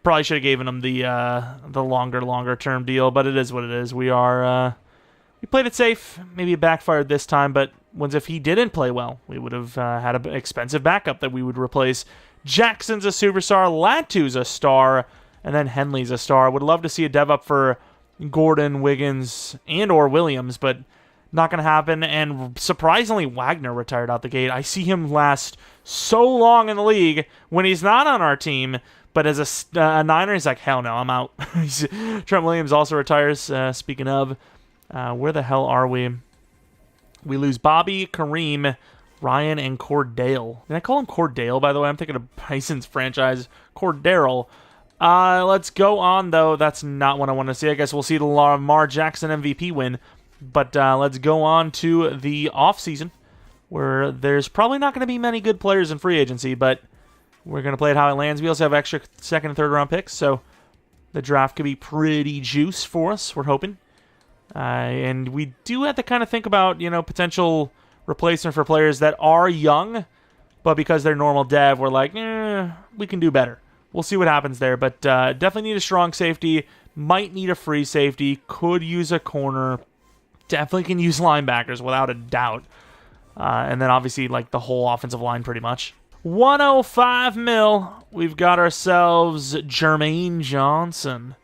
Probably should have given him the longer term deal, but it is what it is. We played it safe. Maybe it backfired this time, but if he didn't play well, we would have had an expensive backup that we would replace. Jackson's a superstar, Latu's a star, and then Henley's a star. Would love to see a dev up for Gordon, Wiggins, and or Williams, but not going to happen. And surprisingly, Wagner retired out the gate. I see him last so long in the league when he's not on our team, but as a Niner, he's like, hell no, I'm out. Trent Williams also retires. Speaking of, where the hell are we? We lose Bobby, Kareem, Ryan, and Cordell. Did I call him Cordell, by the way? I'm thinking of Bison's franchise. Cordero. Let's go on, though. That's not what I want to see. I guess we'll see the Lamar Jackson MVP win. But let's go on to the offseason, where there's probably not going to be many good players in free agency, but we're going to play it how it lands. We also have extra second and third round picks, so the draft could be pretty juice for us, we're hoping. And we do have to kind of think about, potential replacement for players that are young, but because they're normal dev, we're like, we can do better. We'll see what happens there, but definitely need a strong safety, might need a free safety, could use a corner, definitely can use linebackers without a doubt. And then obviously like the whole offensive line pretty much. 105 mil. We've got ourselves Jermaine Johnson.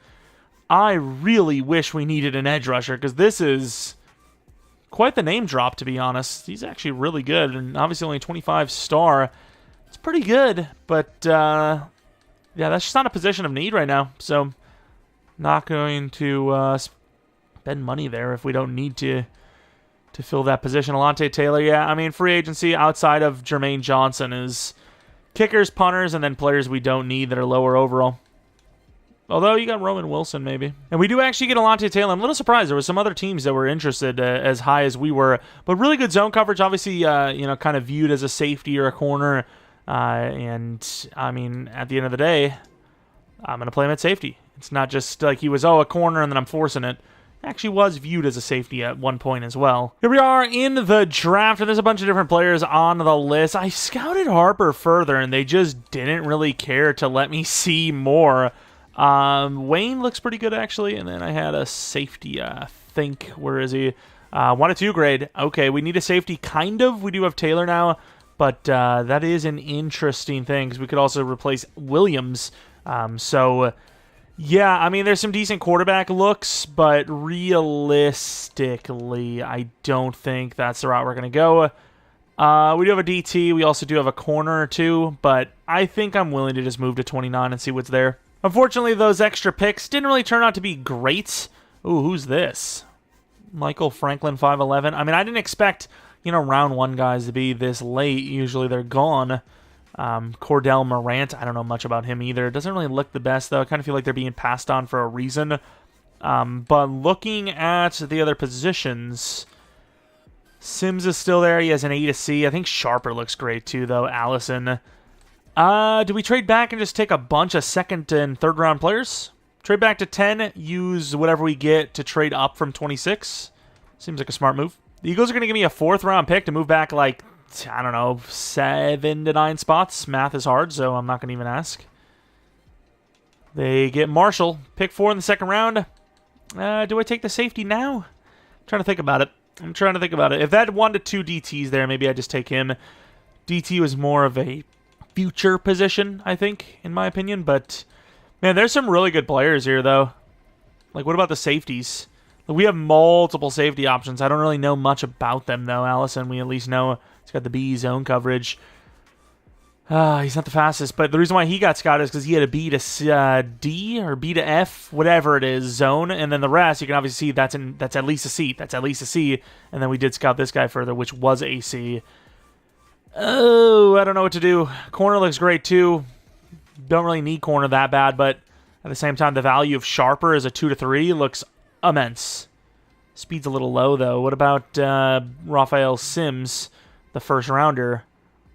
I really wish we needed an edge rusher because this is quite the name drop, to be honest. He's actually really good, and obviously only 25 star. It's pretty good, but yeah, that's just not a position of need right now. So not going to spend money there if we don't need to fill that position. Alontae Taylor, yeah, I mean, free agency outside of Jermaine Johnson is Kickers, punters, and then players we don't need that are lower overall. Although you got Roman Wilson, maybe. And we do actually get Alontae Taylor. I'm a little surprised. There were some other teams that were interested as high as we were. But really good zone coverage. Obviously, kind of viewed as a safety or a corner. And, I mean, at the end of the day, I'm going to play him at safety. It's not just like he was, a corner, and then I'm forcing it. Actually was viewed as a safety at one point as well. Here we are in the draft, and there's a bunch of different players on the list. I scouted Harper further, and they just didn't really care to let me see more. Wayne looks pretty good, actually, and then I had a safety, I think. Where is he? 1-2 grade. Okay, we need a safety, kind of. We do have Taylor now, but that is an interesting thing, because we could also replace Williams. Yeah, I mean, there's some decent quarterback looks, but realistically, I don't think that's the route we're going to go. We do have a DT. We also do have a corner or two, but I think I'm willing to just move to 29 and see what's there. Unfortunately, those extra picks didn't really turn out to be great. Ooh, who's this? Michael Franklin, 5'11". I mean, I didn't expect, round one guys to be this late. Usually they're gone. Cordell Morant, I don't know much about him either. It doesn't really look the best, though. I kind of feel like they're being passed on for a reason. But looking at the other positions, Sims is still there. He has an A to C. I think Sharper looks great, too, though. Allison. Do we trade back and just take a bunch of second and third round players? Trade back to 10, use whatever we get to trade up from 26. Seems like a smart move. The Eagles are going to give me a 4th round pick to move back, like, I don't know, 7 to 9 spots. Math is hard, so I'm not going to even ask. They get Marshall. Pick 4 in the 2nd round. Do I take the safety now? I'm trying to think about it. If that 1 to 2 DTs there, maybe I just take him. DT was more of a future position, I think, in my opinion. But, man, there's some really good players here, though. Like, what about the safeties? We have multiple safety options. I don't really know much about them, though. Allison, we at least know he's got the B zone coverage. He's not the fastest, but the reason why he got scouted is because he had a B to D or B to F, whatever it is, zone, and then the rest, you can obviously see that's at least a C. That's at least a C, and then we did scout this guy further, which was a C. Oh, I don't know what to do. Corner looks great, too. Don't really need corner that bad, but at the same time, the value of Sharper as a 2 to 3 looks immense. Speed's a little low, though. What about Raphael Sims, the first rounder?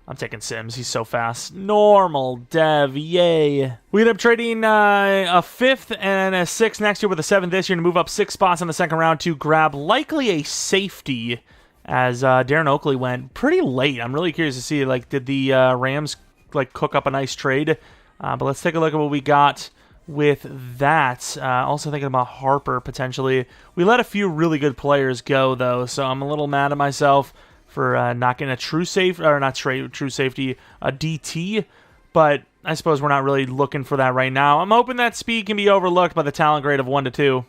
I'm taking Sims. He's so fast. Normal dev. Yay. We end up trading a 5th and a 6th next year with a 7th this year to move up 6 spots in the 2nd round to grab likely a safety as Darren Oakley went pretty late. I'm really curious to see, like, did the Rams, like, cook up a nice trade? But let's take a look at what we got with that. Also thinking about Harper, potentially. We let a few really good players go, though, so I'm a little mad at myself for not getting a true safety, or not true safety, a DT, but I suppose we're not really looking for that right now. I'm hoping that speed can be overlooked by the talent grade of 1 to 2.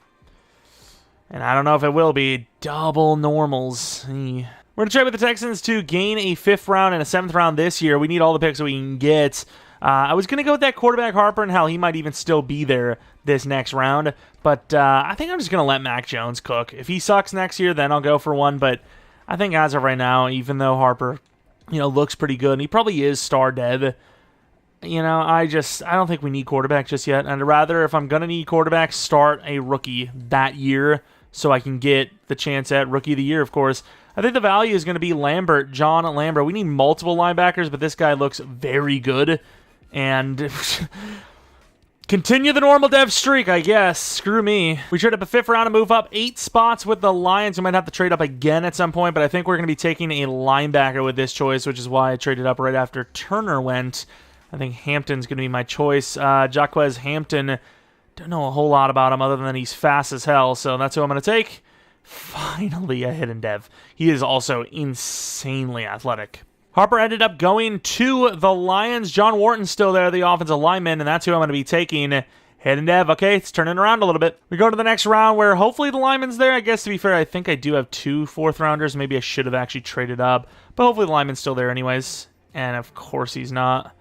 And I don't know if it will be. Double normals. We're going to trade with the Texans to gain a 5th round and a 7th round this year. We need all the picks that we can get. I was going to go with that quarterback Harper, and hell, he might even still be there this next round. But I think I'm just going to let Mac Jones cook. If he sucks next year, then I'll go for one. But I think as of right now, even though Harper, looks pretty good, and he probably is star dev, I don't think we need quarterback just yet. And I'd rather, if I'm going to need quarterback, start a rookie that year so I can get the chance at Rookie of the Year, of course. I think the value is going to be Lambert, John Lambert. We need multiple linebackers, but this guy looks very good. And continue the normal dev streak, I guess. Screw me. We trade up a 5th round to move up 8 spots with the Lions. We might have to trade up again at some point, but I think we're going to be taking a linebacker with this choice, which is why I traded up right after Turner went. I think Hampton's going to be my choice. Jaquez Hampton, don't know a whole lot about him other than he's fast as hell, so that's who I'm going to take. Finally, a hidden dev. He is also insanely athletic. Harper ended up going to the Lions. John Wharton's still there, the offensive lineman, and that's who I'm going to be taking. Hidden dev. Okay, it's turning around a little bit. We go to the next round where hopefully the lineman's there. I guess, to be fair, I think I do have 2 4th rounders. Maybe I should have actually traded up, but hopefully the lineman's still there anyways. And of course he's not.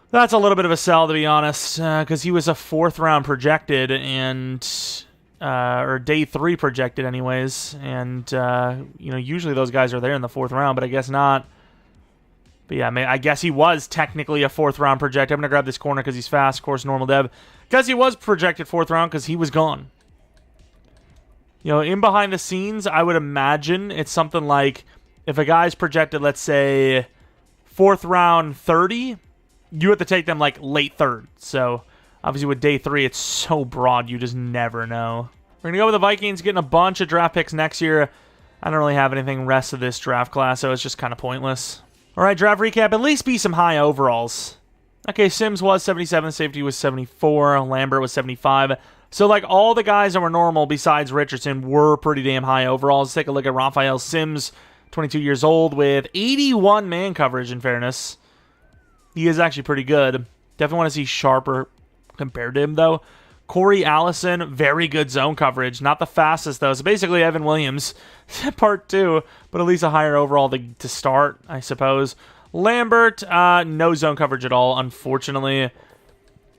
That's a little bit of a sell, to be honest, because he was a 4th round projected, and or day 3 projected anyways, and usually those guys are there in the 4th round, but I guess not. But yeah, I guess he was technically a 4th round project. I'm going to grab this corner because he's fast. Of course, normal dev. Because he was projected 4th round because he was gone. You know, in behind the scenes, I would imagine it's something like if a guy's projected, let's say, 4th round 30, you have to take them like late 3rd. So obviously with day 3, it's so broad, you just never know. We're going to go with the Vikings, getting a bunch of draft picks next year. I don't really have anything rest of this draft class, so it's just kind of pointless. All right, draft recap. At least be some high overalls. Okay, Sims was 77, safety was 74, Lambert was 75. So, like, all the guys that were normal besides Richardson were pretty damn high overalls. Let's take a look at Raphael Sims, 22 years old, with 81 man coverage, in fairness. He is actually pretty good. Definitely want to see Sharper compared to him, though. Corey Allison, very good zone coverage. Not the fastest, though. So, basically, Evan Williams, part 2, but at least a higher overall to start, I suppose. Lambert, no zone coverage at all, unfortunately.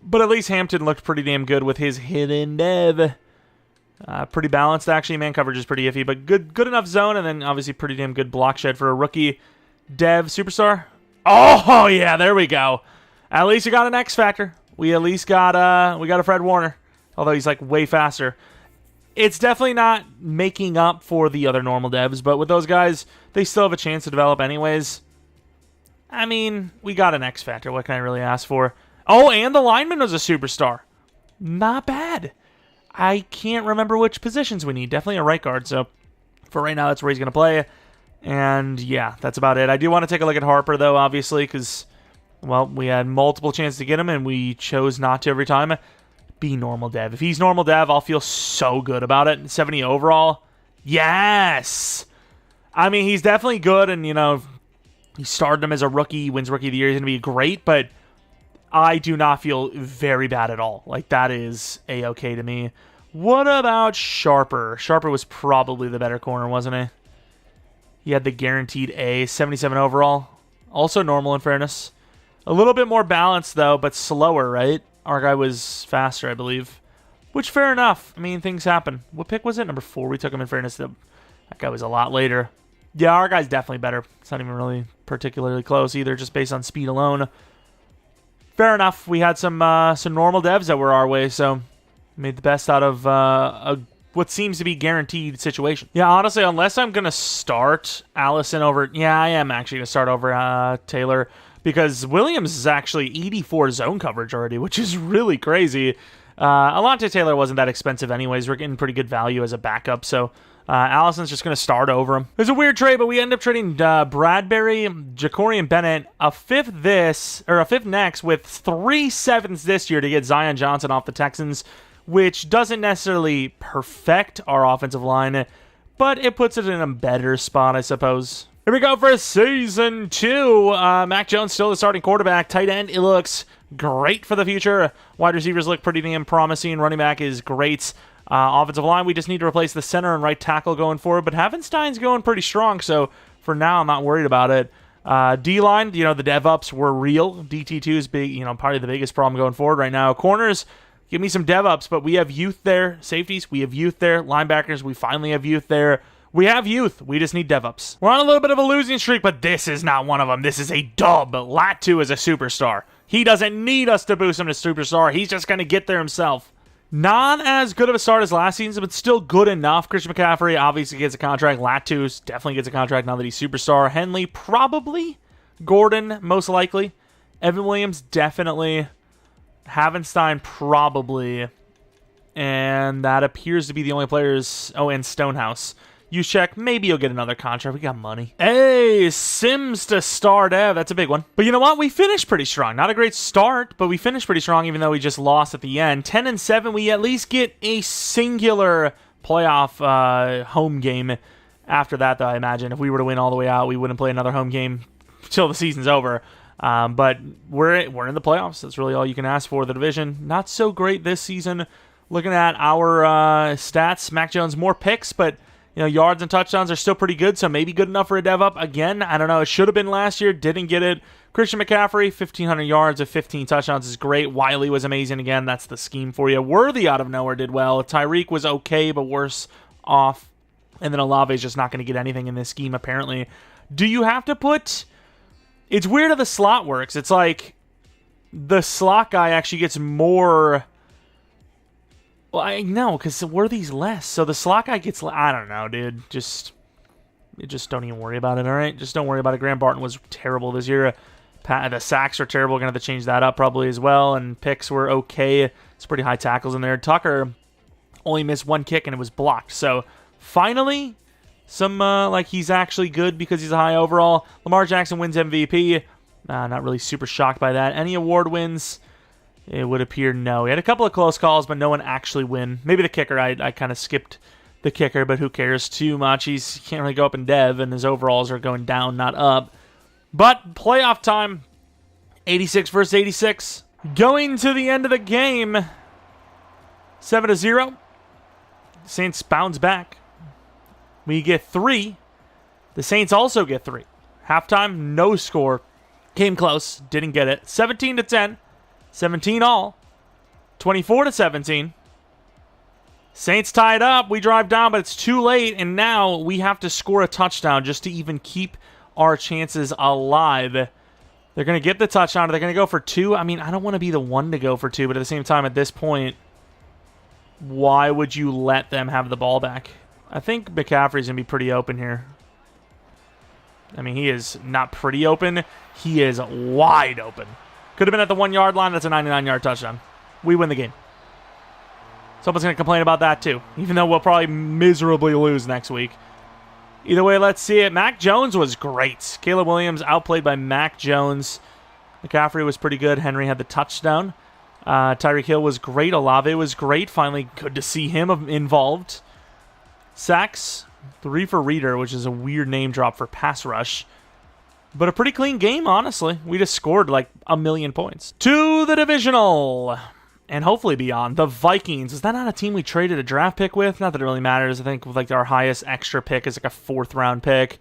But at least Hampton looked pretty damn good with his hidden dev. Pretty balanced, actually. Man coverage is pretty iffy, but good enough zone, and then obviously pretty damn good block shed for a rookie. Dev, superstar. Oh, yeah, there we go. At least you got an X factor. We at least got a Fred Warner, although he's like way faster. It's definitely not making up for the other normal devs, but with those guys, they still have a chance to develop anyways. I mean, we got an X factor. What can I really ask for? Oh, and the lineman was a superstar. Not bad. I can't remember which positions we need. Definitely a right guard. So for right now, that's where he's going to play. And yeah, that's about it. I do want to take a look at Harper, though, obviously, because, well, we had multiple chances to get him, and we chose not to every time. Be normal dev. If he's normal dev, I'll feel so good about it. 70 overall. Yes! I mean, he's definitely good, and, you know, he started him as a rookie, wins Rookie of the Year. He's going to be great, but I do not feel very bad at all. Like, that is A-okay to me. What about Sharper? Sharper was probably the better corner, wasn't he? He had the guaranteed A, 77 overall. Also normal, in fairness. A little bit more balanced, though, but slower, right? Our guy was faster, I believe. Which, fair enough. I mean, things happen. What pick was it? Number 4. We took him, in fairness. That guy was a lot later. Yeah, our guy's definitely better. It's not even really particularly close either, just based on speed alone. Fair enough. We had some normal devs that were our way, so made the best out of what seems to be guaranteed situation. Yeah, honestly, unless I'm going to start Allison over... Yeah, I am actually going to start over Taylor, because Williams is actually 84 zone coverage already, which is really crazy. Alontae Taylor wasn't that expensive anyways. We're getting pretty good value as a backup, so Allison's just going to start over him. It was a weird trade, but we end up trading Bradbury, Jacorian Bennett, a fifth next with 3 7s this year to get Zion Johnson off the Texans, which doesn't necessarily perfect our offensive line, but it puts it in a better spot, I suppose. Here we go for Season 2. Mac Jones still the starting quarterback. Tight end, it looks great for the future. Wide receivers look pretty damn promising. Running back is great. Offensive line, we just need to replace the center and right tackle going forward, but Havenstein's going pretty strong, so for now, I'm not worried about it. D-line, you know, the dev-ups were real. DT2 is big, you know, probably the biggest problem going forward right now. Corners, give me some dev-ups, but we have youth there. Safeties, we have youth there. Linebackers, we finally have youth there. We have youth. We just need dev-ups. We're on a little bit of a losing streak, but this is not one of them. This is a dub. Latu is a superstar. He doesn't need us to boost him to superstar. He's just going to get there himself. Not as good of a start as last season, but still good enough. Christian McCaffrey obviously gets a contract. Latu definitely gets a contract now that he's superstar. Henley, probably. Gordon, most likely. Evan Williams, definitely. Havenstein, probably. And that appears to be the only players. Oh, and Stonehouse. Juszczyk, maybe you'll get another contract. We got money. Hey, Sims to star dev. That's a big one. But you know what? We finished pretty strong. Not a great start, but we finished pretty strong even though we just lost at the end. 10-7, we at least get a singular playoff home game. After that, though, I imagine if we were to win all the way out, we wouldn't play another home game till the season's over. But we're in the playoffs. That's really all you can ask for. The division, not so great this season. Looking at our stats, Mac Jones, more picks, but... You know, yards and touchdowns are still pretty good, so maybe good enough for a dev up. Again, I don't know. It should have been last year. Didn't get it. Christian McCaffrey, 1,500 yards of 15 touchdowns is great. Wiley was amazing again. That's the scheme for you. Worthy out of nowhere did well. Tyreek was okay, but worse off. And then Olave is just not going to get anything in this scheme, apparently. Do you have to put It's weird how the slot works. It's like the slot guy actually gets more... Well, I know, because Worthy's less. So the slot guy gets... I don't know, dude. Just don't even worry about it, all right? Just don't worry about it. Graham Barton was terrible this year. The sacks are terrible. Going to have to change that up probably as well. And picks were okay. It's pretty high tackles in there. Tucker only missed one kick, and it was blocked. So finally, some like he's actually good because he's a high overall. Lamar Jackson wins MVP. Not really super shocked by that. Any award wins? It would appear no. He had a couple of close calls, but no one actually win. Maybe the kicker. I kind of skipped the kicker, but who cares too much? He can't really go up in dev, and his overalls are going down, not up. But playoff time, 86 versus 86. Going to the end of the game, 7-0. Saints bounce back. We get 3. The Saints also get 3. Halftime, no score. Came close, didn't get it. 17-10. 17 all. 24-17. Saints tied up. We drive down, but it's too late, and now we have to score a touchdown just to even keep our chances alive. They're going to get the touchdown. They're going to go for 2. I mean, I don't want to be the one to go for 2, but at the same time, at this point, why would you let them have the ball back? I think McCaffrey's going to be pretty open here. I mean, he is not pretty open. He is wide open. Could have been at the 1-yard line. That's a 99-yard touchdown. We win the game. Someone's going to complain about that too, even though we'll probably miserably lose next week. Either way, let's see it. Mac Jones was great. Caleb Williams outplayed by Mac Jones. McCaffrey was pretty good. Henry had the touchdown. Tyreek Hill was great. Olave was great. Finally, good to see him involved. Sacks, 3 for Reader, which is a weird name drop for pass rush. But a pretty clean game, honestly. We just scored like 1,000,000 points. To the divisional, and hopefully beyond. The Vikings. Is that not a team we traded a draft pick with? Not that it really matters. I think with like our highest extra pick is like a 4th-round pick.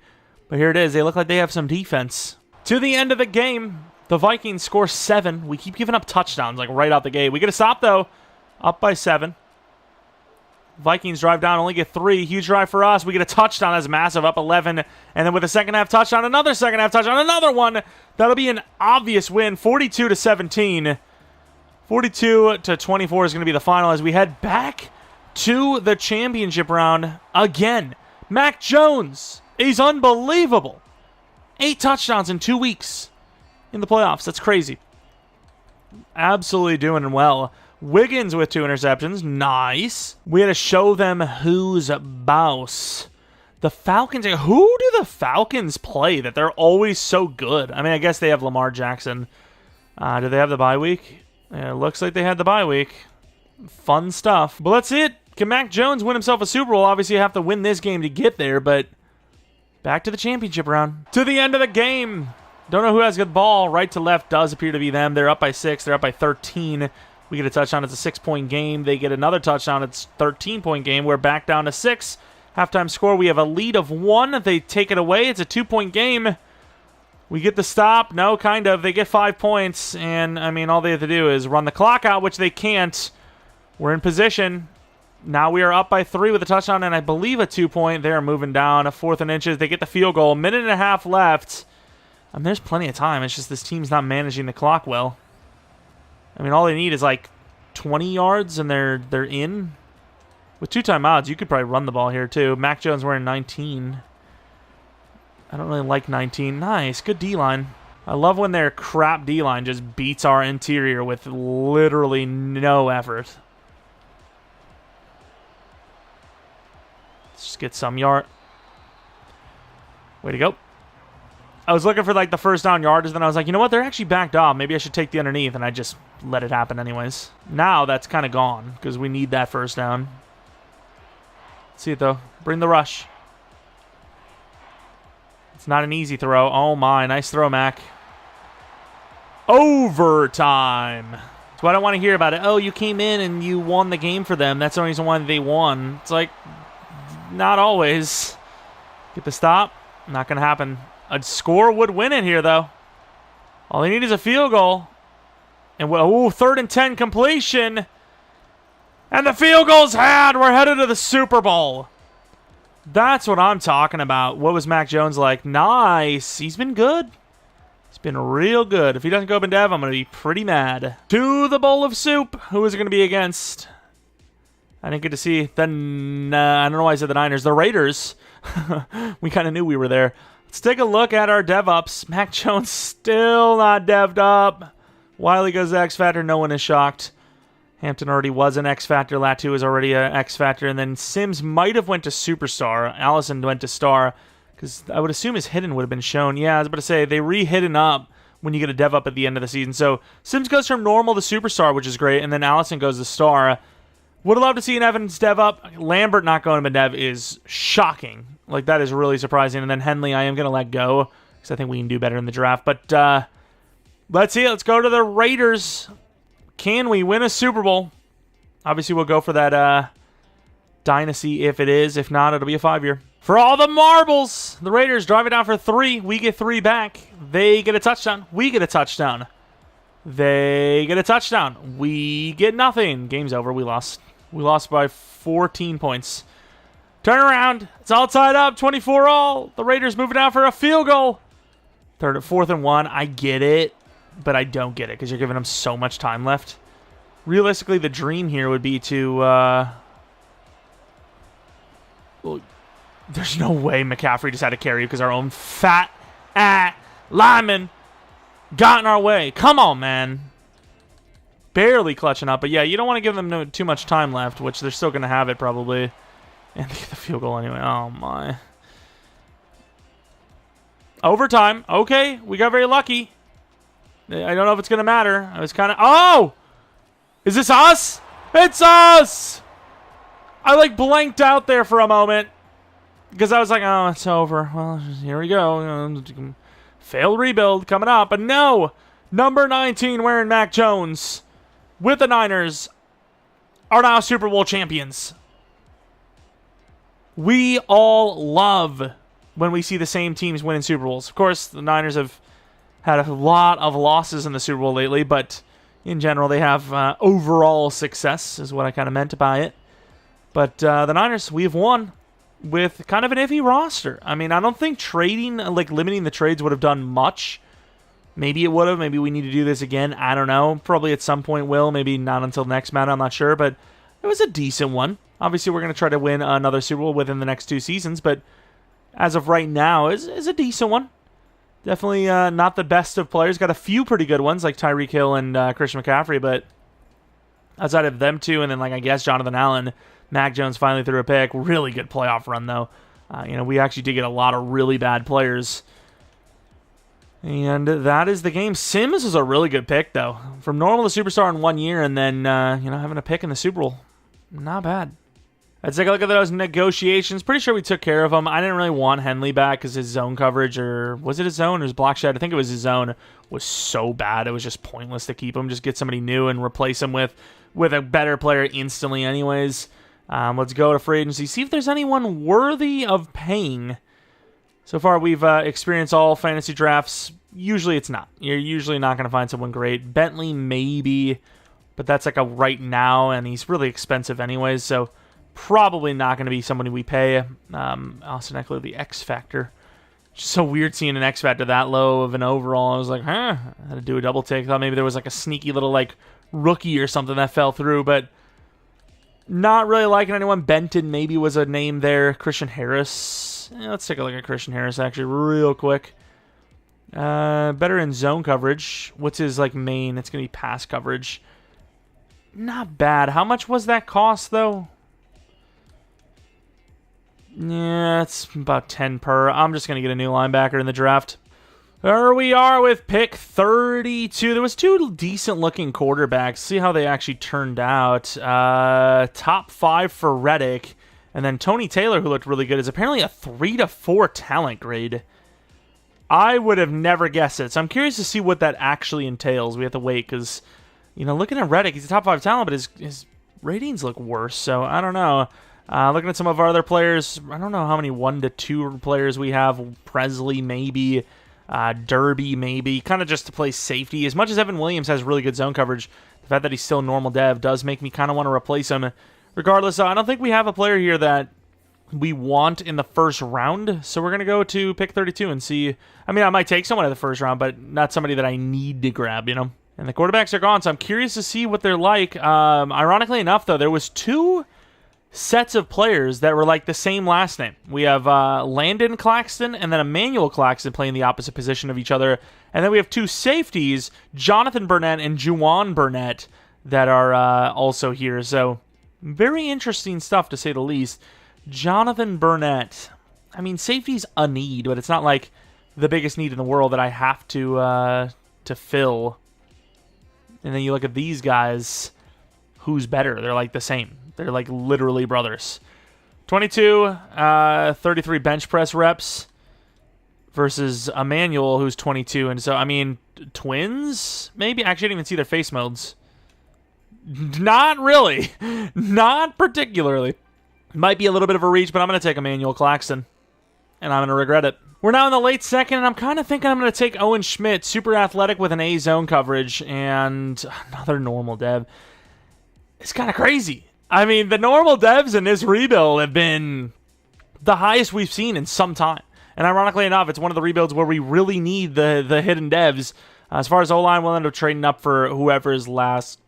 But here it is. They look like they have some defense. To the end of the game, the Vikings score 7. We keep giving up touchdowns like right out the gate. We get a stop though. Up by 7. Vikings drive down, only get 3. Huge drive for us. We get a touchdown. That's massive, up 11. And then with a second-half touchdown, another second-half touchdown, another one. That'll be an obvious win, 42-17. 42-24 is going to be the final as we head back to the championship round again. Mac Jones, he's unbelievable. 8 touchdowns in 2 weeks in the playoffs. That's crazy. Absolutely doing well. Wiggins with 2 interceptions. Nice. We had to show them who's boss. The Falcons. Who do the Falcons play that they're always so good? I mean, I guess they have Lamar Jackson. Do they have the bye week? Yeah, it looks like they had the bye week. Fun stuff. But let's see it. Can Mac Jones win himself a Super Bowl? Obviously, you have to win this game to get there, but back to the championship round. To the end of the game. Don't know who has good ball. Right to left does appear to be them. They're up by 6. They're up by 13. We get a touchdown. It's a 6-point game. They get another touchdown. It's a 13-point game. We're back down to 6. Halftime score. We have a lead of 1. They take it away. It's a 2-point game. We get the stop. No, kind of. They get 5 points. And, I mean, all they have to do is run the clock out, which they can't. We're in position. Now we are up by 3 with a touchdown and I believe a 2-point. They're moving down. A 4th and inches. They get the field goal. 1.5 minutes left. I mean, there's plenty of time. It's just this team's not managing the clock well. I mean, all they need is like 20 yards and they're in. With 2 timeouts, you could probably run the ball here too. Mac Jones wearing 19. I don't really like 19. Nice. Good D-line. I love when their crap D-line just beats our interior with literally no effort. Let's just get some yard. Way to go. I was looking for like the first down yardage, then I was like, you know what? They're actually backed off. Maybe I should take the underneath, and I just let it happen anyways. Now that's kind of gone because we need that first down. Let's see it though. Bring the rush. It's not an easy throw. Oh my, nice throw, Mac. Overtime. That's what I want to hear about it. Oh, you came in and you won the game for them. That's the only reason why they won. It's like, not always. Get the stop. Not going to happen. A score would win it here, though. All they need is a field goal. And, oh, 3rd and 10 completion. And the field goal's had. We're headed to the Super Bowl. That's what I'm talking about. What was Mac Jones like? Nice. He's been good. It's been real good. If he doesn't go up in dev, I'm going to be pretty mad. To the bowl of soup. Who is it going to be against? I didn't get to see. Then, I don't know why I said the Niners. The Raiders. We kind of knew we were there. Let's take a look at our dev ups. Mac Jones still not devved up. Wiley goes to X Factor. No one is shocked. Hampton already was an X Factor. Latu is already an X Factor. And then Sims might have went to Superstar. Allison went to Star. Because I would assume his hidden would have been shown. Yeah, I was about to say, they re-hidden up when you get a dev up at the end of the season. So Sims goes from normal to Superstar, which is great. And then Allison goes to Star. Would have loved to see an Evans dev up. Lambert not going to dev is shocking. Like, that is really surprising. And then Henley, I am going to let go. Because I think we can do better in the draft. But let's see. Let's go to the Raiders. Can we win a Super Bowl? Obviously, we'll go for that dynasty if it is. If not, it'll be a 5-year. For all the marbles, the Raiders drive it down for 3. We get 3 back. They get a touchdown. We get a touchdown. They get a touchdown. We get nothing. Game's over. We lost. We lost by 14 points. Turn around. It's all tied up. 24 all. The Raiders moving down for a field goal. 4th and 1. I get it, but I don't get it because you're giving them so much time left. Realistically, the dream here would be to... well, there's no way McCaffrey just had to carry because our own fat lineman got in our way. Come on, man. Barely clutching up. But yeah, you don't want to give them too much time left, which they're still going to have it probably. And they get the field goal anyway. Oh, my. Overtime. Okay, we got very lucky. I don't know if it's going to matter. I was kind of... Oh! Is this us? It's us! I, like, blanked out there for a moment. Because I was like, oh, it's over. Well, here we go. Failed rebuild coming up. But no! Number 19 wearing Mac Jones with the Niners are now Super Bowl champions. We all love when we see the same teams winning Super Bowls. Of course, the Niners have had a lot of losses in the Super Bowl lately, but in general, they have overall success, is what I kind of meant by it. But the Niners, we've won with kind of an iffy roster. I mean, I don't think trading, like limiting the trades would have done much. Maybe it would have. Maybe we need to do this again. I don't know. Probably at some point will. Maybe not until next Madden. I'm not sure. But it was a decent one. Obviously, we're going to try to win another Super Bowl within the next 2 seasons. But as of right now, is a decent one. Definitely not the best of players. Got a few pretty good ones like Tyreek Hill and Christian McCaffrey. But outside of them two, and then like I guess Jonathan Allen, Mac Jones finally threw a pick. Really good playoff run, though. We actually did get a lot of really bad players. And that is the game. Sims is a really good pick, though. From normal to superstar in 1 year, and then, having a pick in the Super Bowl. Not bad. Let's take a look at those negotiations. Pretty sure we took care of them. I didn't really want Henley back because his zone coverage, or was it his zone or his block shed? I think it was his zone, was so bad. It was just pointless to keep him. Just get somebody new and replace him with a better player instantly anyways. Let's go to free agency. See if there's anyone worthy of paying. So far, we've experienced all fantasy drafts. Usually, it's not. You're usually not going to find someone great. Bentley, maybe, but that's like a right now, and he's really expensive anyways, so probably not going to be somebody we pay. Austin Eckler, the X Factor. Just so weird seeing an X Factor that low of an overall. I was like, I had to do a double take. Thought maybe there was like a sneaky little like rookie or something that fell through, but not really liking anyone. Benton maybe was a name there. Christian Harris. Let's take a look at Christian Harris actually real quick. Better in zone coverage. What's his like main? It's going to be pass coverage. Not bad. How much was that cost though? Yeah, it's about 10 per. I'm just going to get a new linebacker in the draft. There we are with pick 32. There was 2 decent-looking quarterbacks. See how they actually turned out. Top 5 for Reddick. And then Tony Taylor, who looked really good, is apparently a 3 to 4 talent grade. I would have never guessed it. So I'm curious to see what that actually entails. We have to wait because, looking at Reddick, he's a top 5 talent, but his ratings look worse. So I don't know. Looking at some of our other players, I don't know how many 1 to 2 players we have. Presley, maybe. Derby, maybe. Kind of just to play safety. As much as Evan Williams has really good zone coverage, the fact that he's still normal dev does make me kind of want to replace him. Regardless, I don't think we have a player here that we want in the first round. So we're going to go to pick 32 and see. I mean, I might take someone in the first round, but not somebody that I need to grab, you know? And the quarterbacks are gone, so I'm curious to see what they're like. Ironically enough, though, there was 2 sets of players that were like the same last name. We have Landon Claxton and then Emmanuel Claxton playing the opposite position of each other. And then we have 2 safeties, Jonathan Burnett and Juwan Burnett, that are also here. So very interesting stuff, to say the least. Jonathan Burnett. I mean, safety's a need, but it's not like the biggest need in the world that I have to fill. And then you look at these guys, who's better? They're like the same. They're like literally brothers. 22, 33 bench press reps versus Emmanuel, who's 22. And so, I mean, twins? Maybe? Actually, I didn't even see their face modes. Not really. Not particularly. Might be a little bit of a reach, but I'm going to take Emmanuel Claxton. And I'm going to regret it. We're now in the late second, and I'm kind of thinking I'm going to take Owen Schmidt, super athletic with an A zone coverage, and another normal dev. It's kind of crazy. I mean, the normal devs in this rebuild have been the highest we've seen in some time. And ironically enough, it's one of the rebuilds where we really need the hidden devs. As far as O-line, we'll end up trading up for whoever's last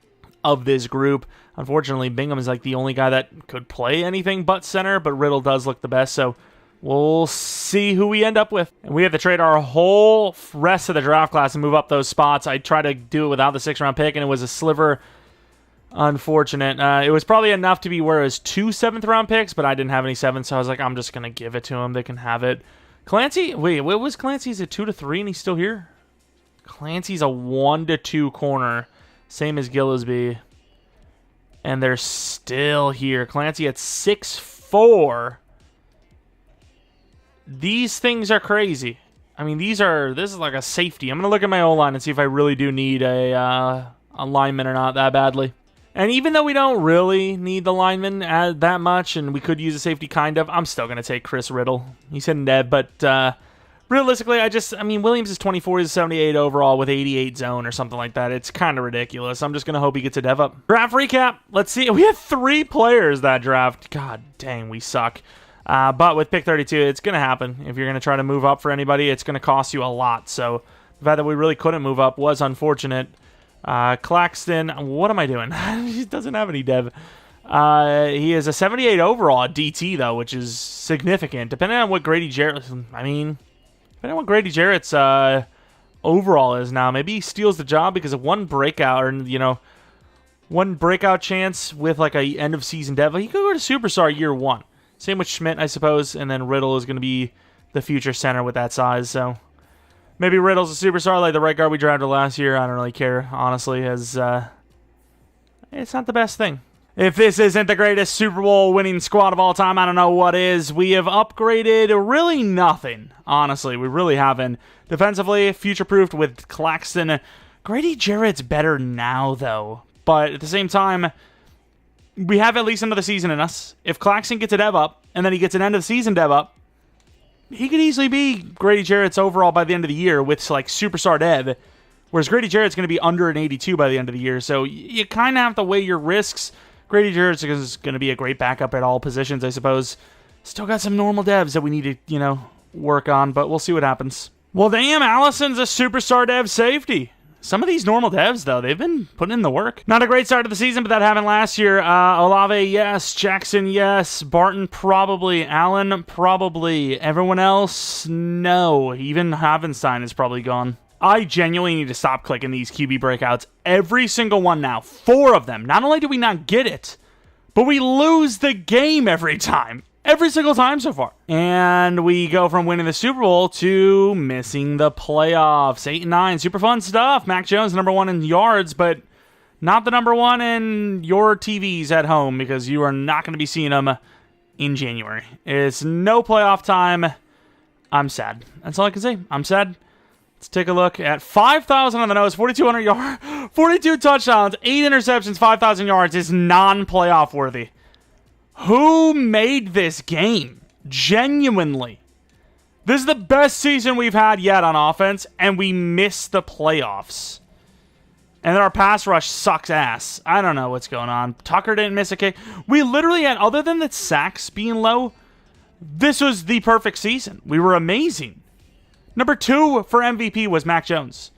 of this group. Unfortunately, Bingham is like the only guy that could play anything but center, but Riddle does look the best, so we'll see who we end up with. And we have to trade our whole rest of the draft class and move up those spots. I tried to do it without the 6th round pick, and it was a sliver. Unfortunate. It was probably enough to be where it was 2 7th round picks, but I didn't have any 7th, so I was like, I'm just going to give it to him. They can have it. Clancy, wait, what was Clancy's at 2 to 3 and he's still here? Clancy's a 1 to 2 corner, same as Gillespie. And they're still here. Clancy at 6'4". These things are crazy. I mean, this is like a safety. I'm going to look at my O-line and see if I really do need a lineman or not that badly. And even though we don't really need the lineman that much, and we could use a safety kind of, I'm still going to take Chris Riddle. He's hitting dead, but realistically, I mean, Williams is 24, he's 78 overall with 88 zone or something like that. It's kind of ridiculous. I'm just going to hope he gets a dev up. Draft recap. Let's see. We had 3 players that draft. God dang, we suck. But with pick 32, it's going to happen. If you're going to try to move up for anybody, it's going to cost you a lot. So the fact that we really couldn't move up was unfortunate. Claxton, what am I doing? He doesn't have any dev. He is a 78 overall at DT, though, which is significant. Depending on what Grady Jarrett's overall is now, maybe he steals the job because of one breakout, or, one breakout chance with, like, a end-of-season dev. He could go to Superstar year 1. Same with Schmidt, I suppose, and then Riddle is going to be the future center with that size, so maybe Riddle's a superstar like the right guard we drafted last year. I don't really care, honestly, as it's not the best thing. If this isn't the greatest Super Bowl winning squad of all time, I don't know what is. We have upgraded really nothing, honestly. We really haven't. Defensively, future-proofed with Claxton. Grady Jarrett's better now, though, but at the same time, we have at least another season in us. If Claxton gets a dev up, and then he gets an end-of-season dev up, he could easily be Grady Jarrett's overall by the end of the year with, like, superstar dev, whereas Grady Jarrett's going to be under an 82 by the end of the year. So you kind of have to weigh your risks. Grady Jarrett is going to be a great backup at all positions, I suppose. Still got some normal devs that we need to, work on, but we'll see what happens. Well, damn, Allison's a superstar dev safety. Some of these normal devs, though, they've been putting in the work. Not a great start to the season, but that happened last year. Olave, yes. Jackson, yes. Barton, probably. Allen, probably. Everyone else, no. Even Havenstein is probably gone. I genuinely need to stop clicking these QB breakouts. Every single one now. 4 of them. Not only do we not get it, but we lose the game every time. Every single time so far. And we go from winning the Super Bowl to missing the playoffs. 8-9. Super fun stuff. Mac Jones, number 1 in yards, but not the number 1 in your TVs at home because you are not going to be seeing them in January. It's no playoff time. I'm sad. That's all I can say. I'm sad. Let's take a look at 5,000 on the nose, 4,200 yards, 42 touchdowns, 8 interceptions, 5,000 yards is non-playoff worthy. Who made this game? Genuinely. This is the best season we've had yet on offense, and we missed the playoffs. And then our pass rush sucks ass. I don't know what's going on. Tucker didn't miss a kick. We literally had, other than the sacks being low, This was the perfect season. We were amazing. Number 2 for MVP was Mac Jones.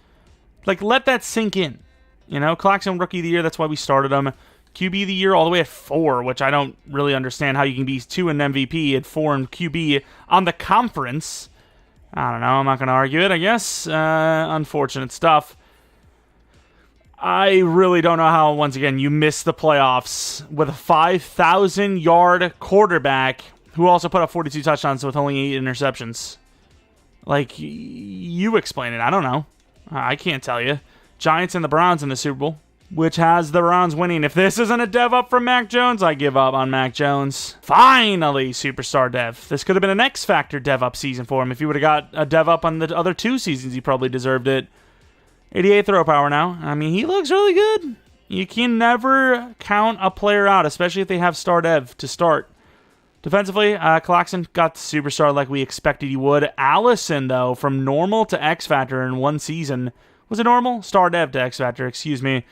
Like, let that sink in. You know, Claxton Rookie of the Year, that's why we started him. QB of the Year all the way at 4, which I don't really understand how you can be 2 in MVP at 4 in QB on the conference. I don't know. I'm not going to argue it, I guess. Unfortunate stuff. I really don't know how, once again, you missed the playoffs with a 5,000-yard quarterback who also put up 42 touchdowns with only 8 interceptions. Like, you explain it. I don't know. I can't tell you. Giants and the Browns in the Super Bowl, which has the Browns winning. If this isn't a dev up from Mac Jones, I give up on Mac Jones. Finally, superstar dev. This could have been an X Factor dev up season for him. If he would have got a dev up on the other 2 seasons, he probably deserved it. 88 throw power now. I mean, he looks really good. You can never count a player out, especially if they have star dev to start. Defensively, Claxton got the superstar like we expected he would. Allison, though, from normal to X Factor in 1 season. Was it normal? Star dev to X Factor, excuse me.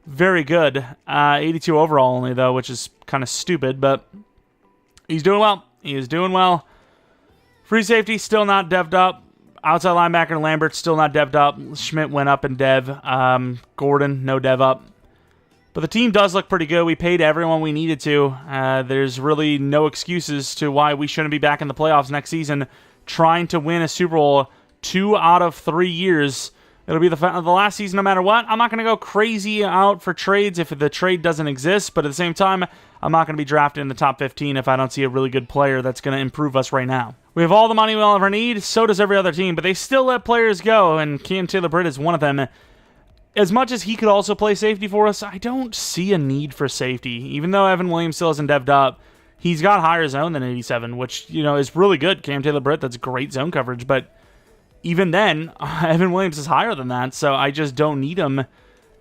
Very good. 82 overall only, though, which is kind of stupid, but he's doing well. He is doing well. Free safety, still not dev'd up. Outside linebacker, Lambert, still not dev'd up. Schmidt went up in dev. Gordon, no dev up. But the team does look pretty good. We paid everyone we needed to. There's really no excuses to why we shouldn't be back in the playoffs next season trying to win a Super Bowl 2 out of 3 years. It'll be the last season no matter what. I'm not going to go crazy out for trades if the trade doesn't exist, but at the same time, I'm not going to be drafted in the top 15 if I don't see a really good player that's going to improve us right now. We have all the money we'll ever need, so does every other team, but they still let players go, and Cam Taylor-Britt is one of them. As much as he could also play safety for us, I don't see a need for safety. Even though Evan Williams still isn't dev'd up, he's got higher zone than 87, which, you know, is really good. Cam Taylor-Britt, that's great zone coverage, but even then, Evan Williams is higher than that, so I just don't need him.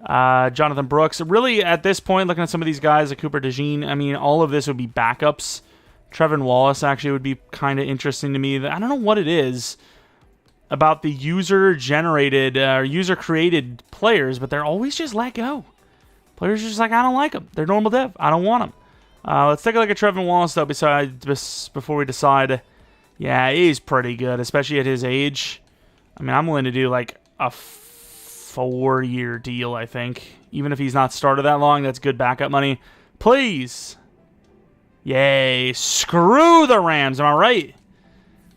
Jonathan Brooks. Really, at this point, looking at some of these guys, like Cooper DeJean, I mean, all of this would be backups. Trevin Wallace actually would be kind of interesting to me. I don't know what it is about the user-generated or user-created players, but they're always just let go. Players are just like, I don't like them. They're normal dev. I don't want them. Let's take a look at Trevin Wallace, though, before we decide. Yeah, he's pretty good, especially at his age. I mean, I'm willing to do like a 4-year deal, I think. Even if he's not started that long, that's good backup money. Please. Yay. Screw the Rams, am I right?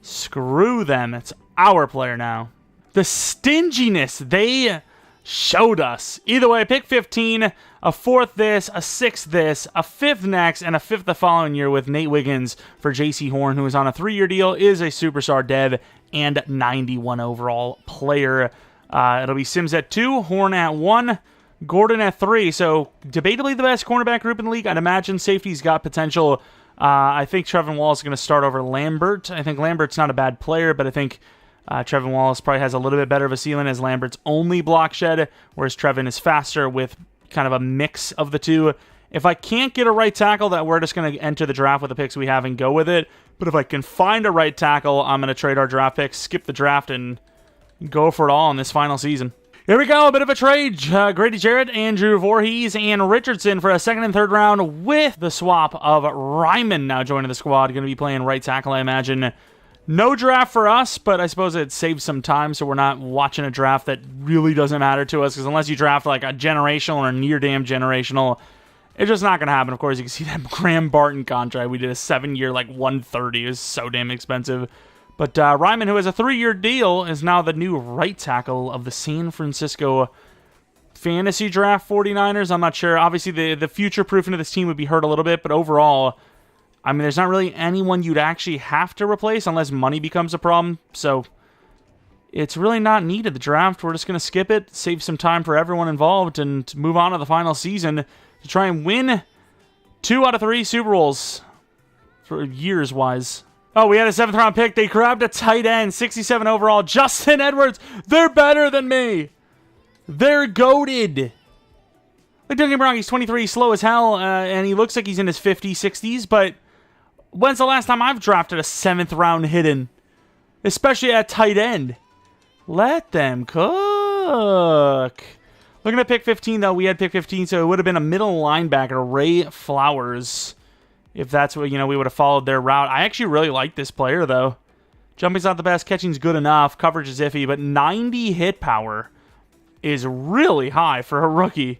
Screw them. It's our player now. The stinginess they showed us. Either way, pick 15, a 4th this, a 6th this, a 5th next, and a 5th the following year with Nate Wiggins for J.C. Horn, who is on a 3-year deal, is a superstar dev, and 91 overall player. It'll be Sims at 2, Horn at 1, Gordon at 3. So, debatably the best cornerback group in the league. I'd imagine safety's got potential. I think Trevin Wallace is going to start over Lambert. I think Lambert's not a bad player, but I think Trevin Wallace probably has a little bit better of a ceiling as Lambert's only block shed, whereas Trevin is faster with kind of a mix of the two. If I can't get a right tackle, that we're just going to enter the draft with the picks we have and go with it. But if I can find a right tackle, I'm going to trade our draft picks, skip the draft, and go for it all in this final season. Here we go, a bit of a trade. Grady Jarrett, Andrew Voorhees, and Richardson for a 2nd and 3rd round with the swap of Ryman now joining the squad. Going to be playing right tackle, I imagine. No draft for us, but I suppose it saves some time so we're not watching a draft that really doesn't matter to us, because unless you draft like a generational or near damn generational, it's just not going to happen. Of course, you can see that Graham Barton contract. We did a 7-year, like 130. It was so damn expensive. But Ryman, who has a 3-year deal, is now the new right tackle of the San Francisco Fantasy Draft 49ers. I'm not sure. Obviously, the future proofing of this team would be hurt a little bit, but overall, I mean, there's not really anyone you'd actually have to replace unless money becomes a problem. So it's really not needed, the draft. We're just going to skip it, save some time for everyone involved, and move on to the final season to try and win 2 out of 3 Super Bowls for years-wise. Oh, we had a 7th round pick. They grabbed a tight end, 67 overall. Justin Edwards. They're better than me. They're goated. Like, don't get me wrong, he's 23, slow as hell, and he looks like he's in his 50s, 60s, but when's the last time I've drafted a 7th round hidden? Especially at tight end. Let them cook. Looking at pick 15, though, we had pick 15, so it would have been a middle linebacker, Ray Flowers. if that's what, we would have followed their route. I actually really like this player, though. Jumping's not the best. Catching's good enough. Coverage is iffy, but 90 hit power is really high for a rookie.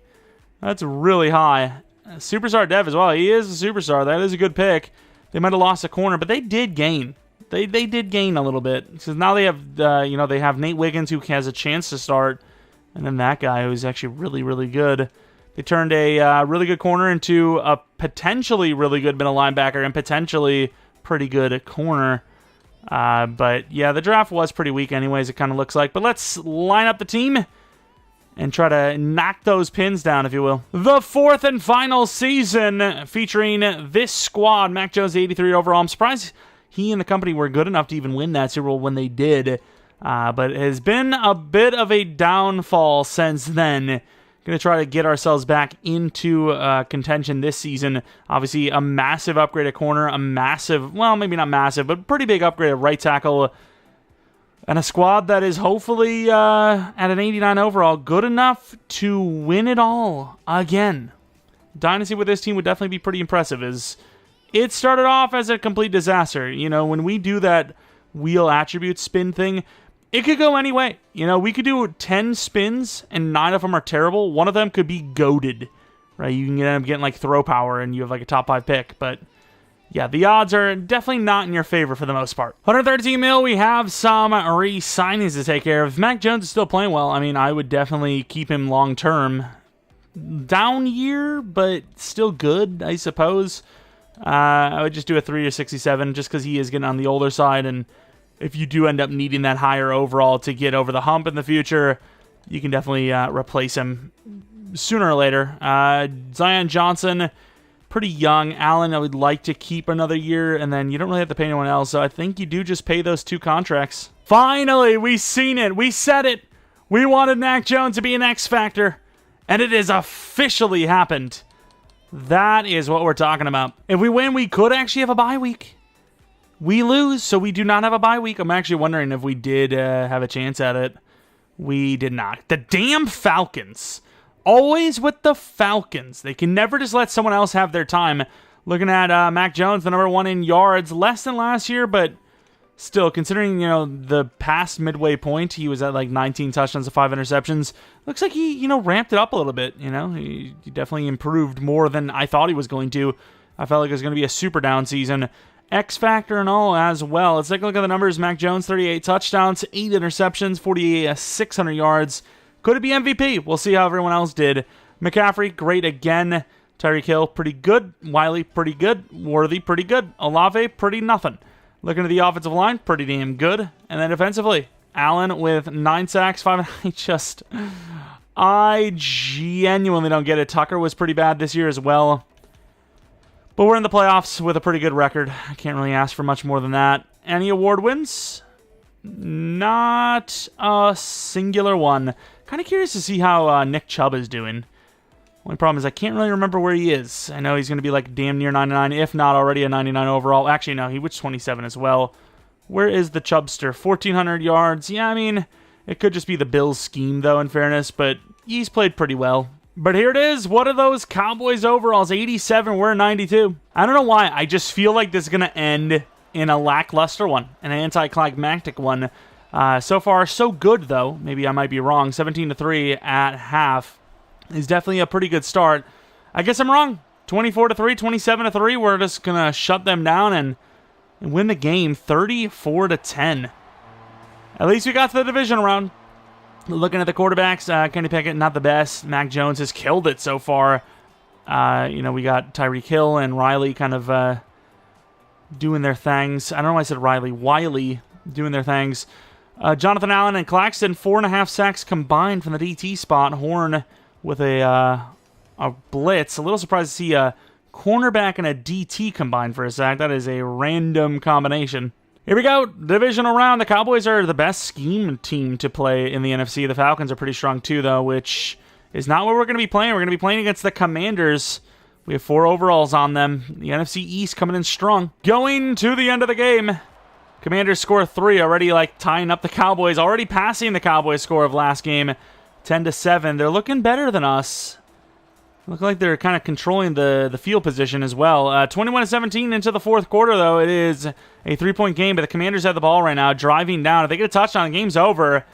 That's really high. Superstar dev as well. He is a superstar. That is a good pick. They might have lost a corner, but they did gain. They did gain a little bit. Because now they have, they have Nate Wiggins, who has a chance to start, and then that guy who's actually really, really good. They turned a really good corner into a potentially really good middle linebacker and potentially pretty good corner. But yeah, the draft was pretty weak anyways, it kind of looks like. But let's line up the team and try to knock those pins down, if you will. The fourth and final season featuring this squad. Mac Jones, 83 overall. I'm surprised he and the company were good enough to even win that Super Bowl when they did. But it has been a bit of a downfall since then. Going to try to get ourselves back into contention this season. Obviously, a massive upgrade at corner, a massive, well, maybe not massive, but pretty big upgrade at right tackle, and a squad that is hopefully at an 89 overall, good enough to win it all again. Dynasty with this team would definitely be pretty impressive. It started off as a complete disaster. When we do that wheel attribute spin thing, it could go any way. We could do 10 spins, and 9 of them are terrible. One of them could be goated, right? You can end up getting, like, throw power, and you have, like, a top 5 pick. But, yeah, the odds are definitely not in your favor for the most part. 113 mil, we have some re-signings to take care of. If Mac Jones is still playing well, I would definitely keep him long-term. Down year, but still good, I suppose. I would just do a 3 to 67, just because he is getting on the older side, and if you do end up needing that higher overall to get over the hump in the future, you can definitely replace him sooner or later. Zion Johnson, pretty young. Allen, I would like to keep another year, and then you don't really have to pay anyone else, so I think you do just pay those 2 contracts. Finally, we seen it. We said it. We wanted Mac Jones to be an X Factor, and it has officially happened. That is what we're talking about. If we win, we could actually have a bye week. We lose, so we do not have a bye week. I'm actually wondering if we did have a chance at it. We did not. The damn Falcons. Always with the Falcons. They can never just let someone else have their time. Looking at Mac Jones, the number 1 in yards. Less than last year, but still, considering, the past midway point, he was at like 19 touchdowns and 5 interceptions. Looks like he, ramped it up a little bit. He definitely improved more than I thought he was going to. I felt like it was going to be a super down season. X Factor and all as well. Let's take a look at the numbers. Mac Jones, 38 touchdowns, 8 interceptions, 600 yards. Could it be MVP? We'll see how everyone else did. McCaffrey, great again. Tyreek Hill, pretty good. Wiley, pretty good. Worthy, pretty good. Olave, pretty nothing. Looking at the offensive line, pretty damn good. And then defensively, Allen with 9 sacks, 5. I genuinely don't get it. Tucker was pretty bad this year as well. But we're in the playoffs with a pretty good record. I can't really ask for much more than that. Any award wins? Not a singular one. Kind of curious to see how Nick Chubb is doing. Only problem is I can't really remember where he is. I know he's going to be like damn near 99, if not already a 99 overall. Actually, no, he was 27 as well. Where is the Chubbster? 1,400 yards. Yeah, it could just be the Bills scheme, though, in fairness. But he's played pretty well. But here it is. What are those Cowboys overalls? 87, we're 92. I don't know why. I just feel like this is going to end in a lackluster one, an anticlimactic one. So far, so good, though. Maybe I might be wrong. 17-3 at half is definitely a pretty good start. I guess I'm wrong. 24-3, 27-3. We're just going to shut them down and win the game 34-10. At least we got to the divisional round. Looking at the quarterbacks, Kenny Pickett, not the best. Mac Jones has killed it so far. We got Tyreek Hill and Riley kind of doing their things. I don't know why I said Riley. Wiley doing their things. Jonathan Allen and Claxton, 4.5 sacks combined from the DT spot. Horn with a blitz. A little surprised to see a cornerback and a DT combined for a sack. That is a random combination. Here we go, divisional round. The Cowboys are the best scheme team to play in the NFC. The Falcons are pretty strong too, though, which is not what we're going to be playing. We're going to be playing against the Commanders. We have 4 overalls on them. The NFC East coming in strong. Going to the end of the game. Commanders score 3, already tying up the Cowboys, already passing the Cowboys score of last game, 10-7. They're looking better than us. Look like they're kind of controlling the field position as well. 21-17 into the fourth quarter, though. It is a 3-point game, but the Commanders have the ball right now, driving down. If they get a touchdown, the game's over.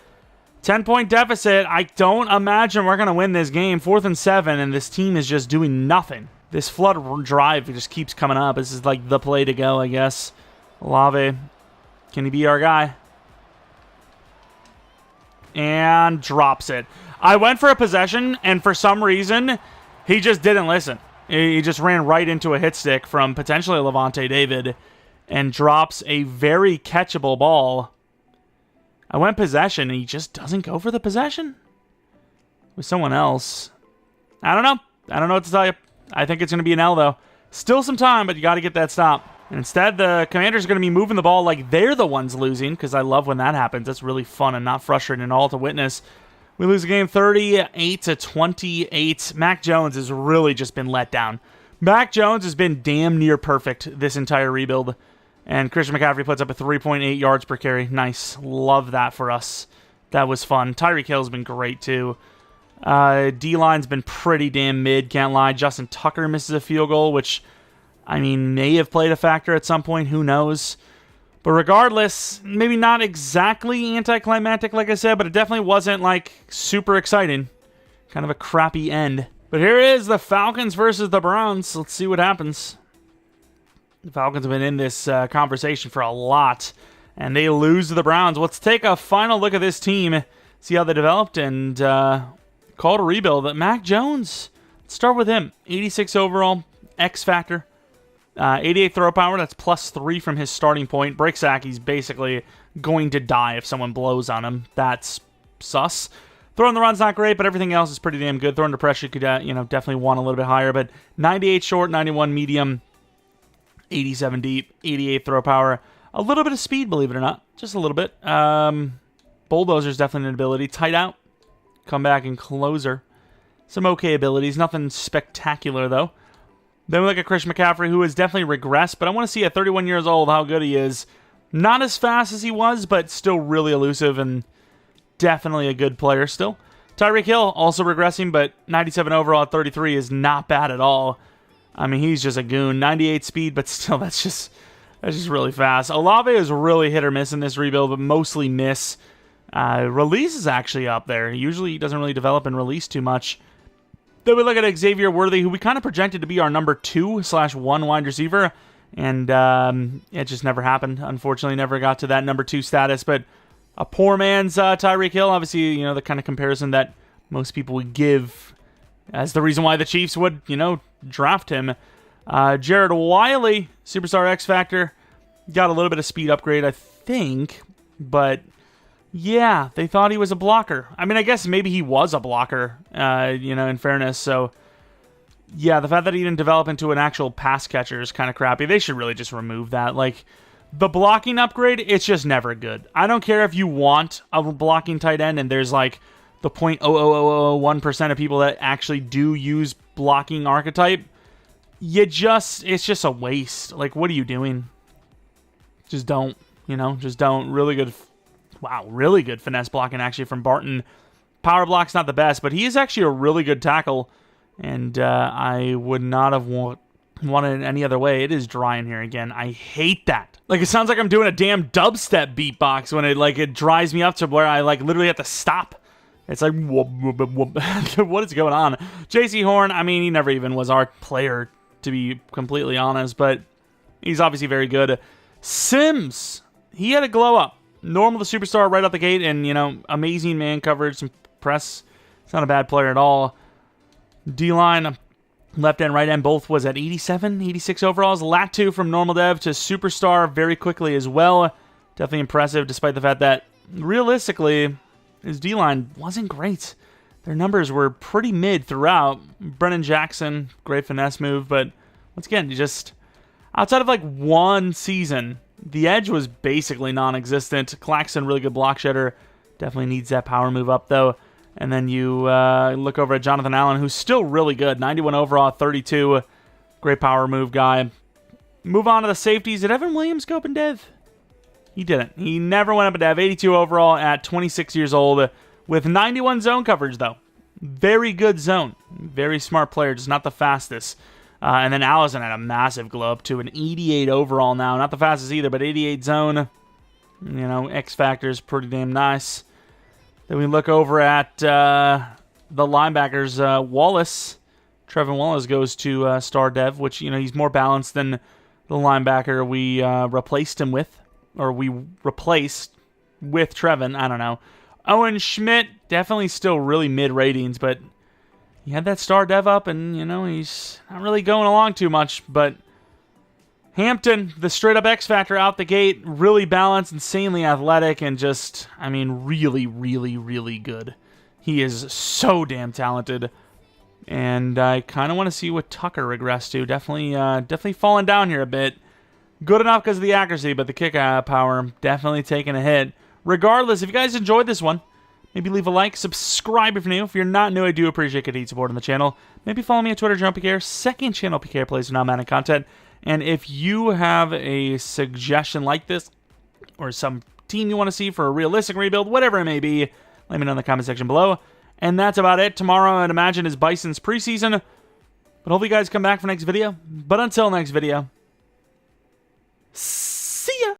10-point deficit. I don't imagine we're going to win this game. 4th and 7, and this team is just doing nothing. This flood drive just keeps coming up. This is like the play to go, I guess. Olave, can he be our guy? And drops it. I went for a possession, and for some reason, he just didn't listen. He just ran right into a hit stick from potentially Levante David and drops a very catchable ball. I went possession, and he just doesn't go for the possession with someone else. I don't know. I don't know what to tell you. I think it's going to be an L, though. Still some time, but you got to get that stop. And instead, the Commanders are going to be moving the ball like they're the ones losing, because I love when that happens. That's really fun and not frustrating at all to witness. We lose the game 38-28. Mac Jones has really just been let down. Mac Jones has been damn near perfect this entire rebuild. And Christian McCaffrey puts up a 3.8 yards per carry. Nice. Love that for us. That was fun. Tyreek Hill's been great, too. D-line's been pretty damn mid, can't lie. Justin Tucker misses a field goal, which, I mean, may have played a factor at some point. Who knows? But regardless, maybe not exactly anticlimactic, like I said, but it definitely wasn't, like, super exciting. Kind of a crappy end. But here is the Falcons versus the Browns. Let's see what happens. The Falcons have been in this conversation for a lot, and they lose to the Browns. Let's take a final look at this team, see how they developed, and call it a rebuild. But Mac Jones, let's start with him. 86 overall, X factor. 88 throw power, that's +3 from his starting point. Break sack, he's basically going to die if someone blows on him. That's sus. Throwing the run's not great, but everything else is pretty damn good. Throwing to pressure could, definitely want a little bit higher. But 98 short, 91 medium, 87 deep, 88 throw power. A little bit of speed, believe it or not. Just a little bit. Bulldozer's definitely an ability. Tight out, comeback, and closer. Some okay abilities. Nothing spectacular, though. Then we look at Christian McCaffrey, who has definitely regressed, but I want to see at 31 years old how good he is. Not as fast as he was, but still really elusive and definitely a good player still. Tyreek Hill also regressing, but 97 overall at 33 is not bad at all. I mean, he's just a goon. 98 speed, but still, that's just really fast. Olave is really hit or miss in this rebuild, but mostly miss. Release is actually up there. Usually he doesn't really develop and release too much. Then we look at Xavier Worthy, who we kind of projected to be our number 2/1 wide receiver, and it just never happened. Unfortunately, never got to that number 2 status, but a poor man's Tyreek Hill, obviously, the kind of comparison that most people would give as the reason why the Chiefs would, draft him. Jared Wiley, Superstar X Factor, got a little bit of speed upgrade, I think, but yeah, they thought he was a blocker. I mean, I guess maybe he was a blocker, in fairness. So, yeah, the fact that he didn't develop into an actual pass catcher is kind of crappy. They should really just remove that. Like, the blocking upgrade, it's just never good. I don't care if you want a blocking tight end and there's like the 0.00001% of people that actually do use blocking archetype. It's just a waste. Like, what are you doing? Just don't, just don't. Really good. Wow, really good finesse blocking actually from Barton. Power block's not the best, but he is actually a really good tackle, and I would not have wanted it any other way. It is dry in here again. I hate that. Like, it sounds like I'm doing a damn dubstep beatbox when it dries me up to where I literally have to stop. It's like, whoop, whoop, whoop. What is going on? J.C. Horn, I mean, he never even was our player, to be completely honest, but he's obviously very good. Sims, he had a glow up. Normal to superstar right out the gate, and, amazing man coverage, some press. It's not a bad player at all. D-line, left end, right end, both was at 87, 86 overalls. Latu from normal dev to superstar very quickly as well. Definitely impressive, despite the fact that, realistically, his D-line wasn't great. Their numbers were pretty mid throughout. Brennan Jackson, great finesse move, but once again, just outside of one season, the edge was basically non-existent. Claxton, really good block shedder. Definitely needs that power move up, though. And then you look over at Jonathan Allen, who's still really good. 91 overall, 32. Great power move guy. Move on to the safeties. Did Evan Williams go up in dev? He didn't. He never went up in dev. 82 overall at 26 years old with 91 zone coverage, though. Very good zone. Very smart player, just not the fastest. And then Allison had a massive glow up to an 88 overall now. Not the fastest either, but 88 zone. You know, X Factor is pretty damn nice. Then we look over at the linebackers. Wallace, Trevin Wallace goes to Star Dev, which, you know, he's more balanced than the linebacker we replaced him with. Or we replaced with Trevin. I don't know. Owen Schmidt, definitely still really mid ratings, but he had that Star Dev up, and, you know, he's not really going along too much. But Hampton, the straight-up X-Factor out the gate, really balanced, insanely athletic, and just, I mean, really, really, really good. He is so damn talented, and I kind of want to see what Tucker regressed to. Definitely falling down here a bit. Good enough because of the accuracy, but the kick power definitely taking a hit. Regardless, if you guys enjoyed this one, maybe leave a like, subscribe if you're new. If you're not new, I do appreciate continued support on the channel. Maybe follow me on Twitter, Jeromepkr, second channel PK plays non-Madden content. And if you have a suggestion like this, or some team you want to see for a realistic rebuild, whatever it may be, let me know in the comment section below. And that's about it. Tomorrow, I'd imagine, is Bison's preseason. But hopefully you guys come back for next video. But until next video,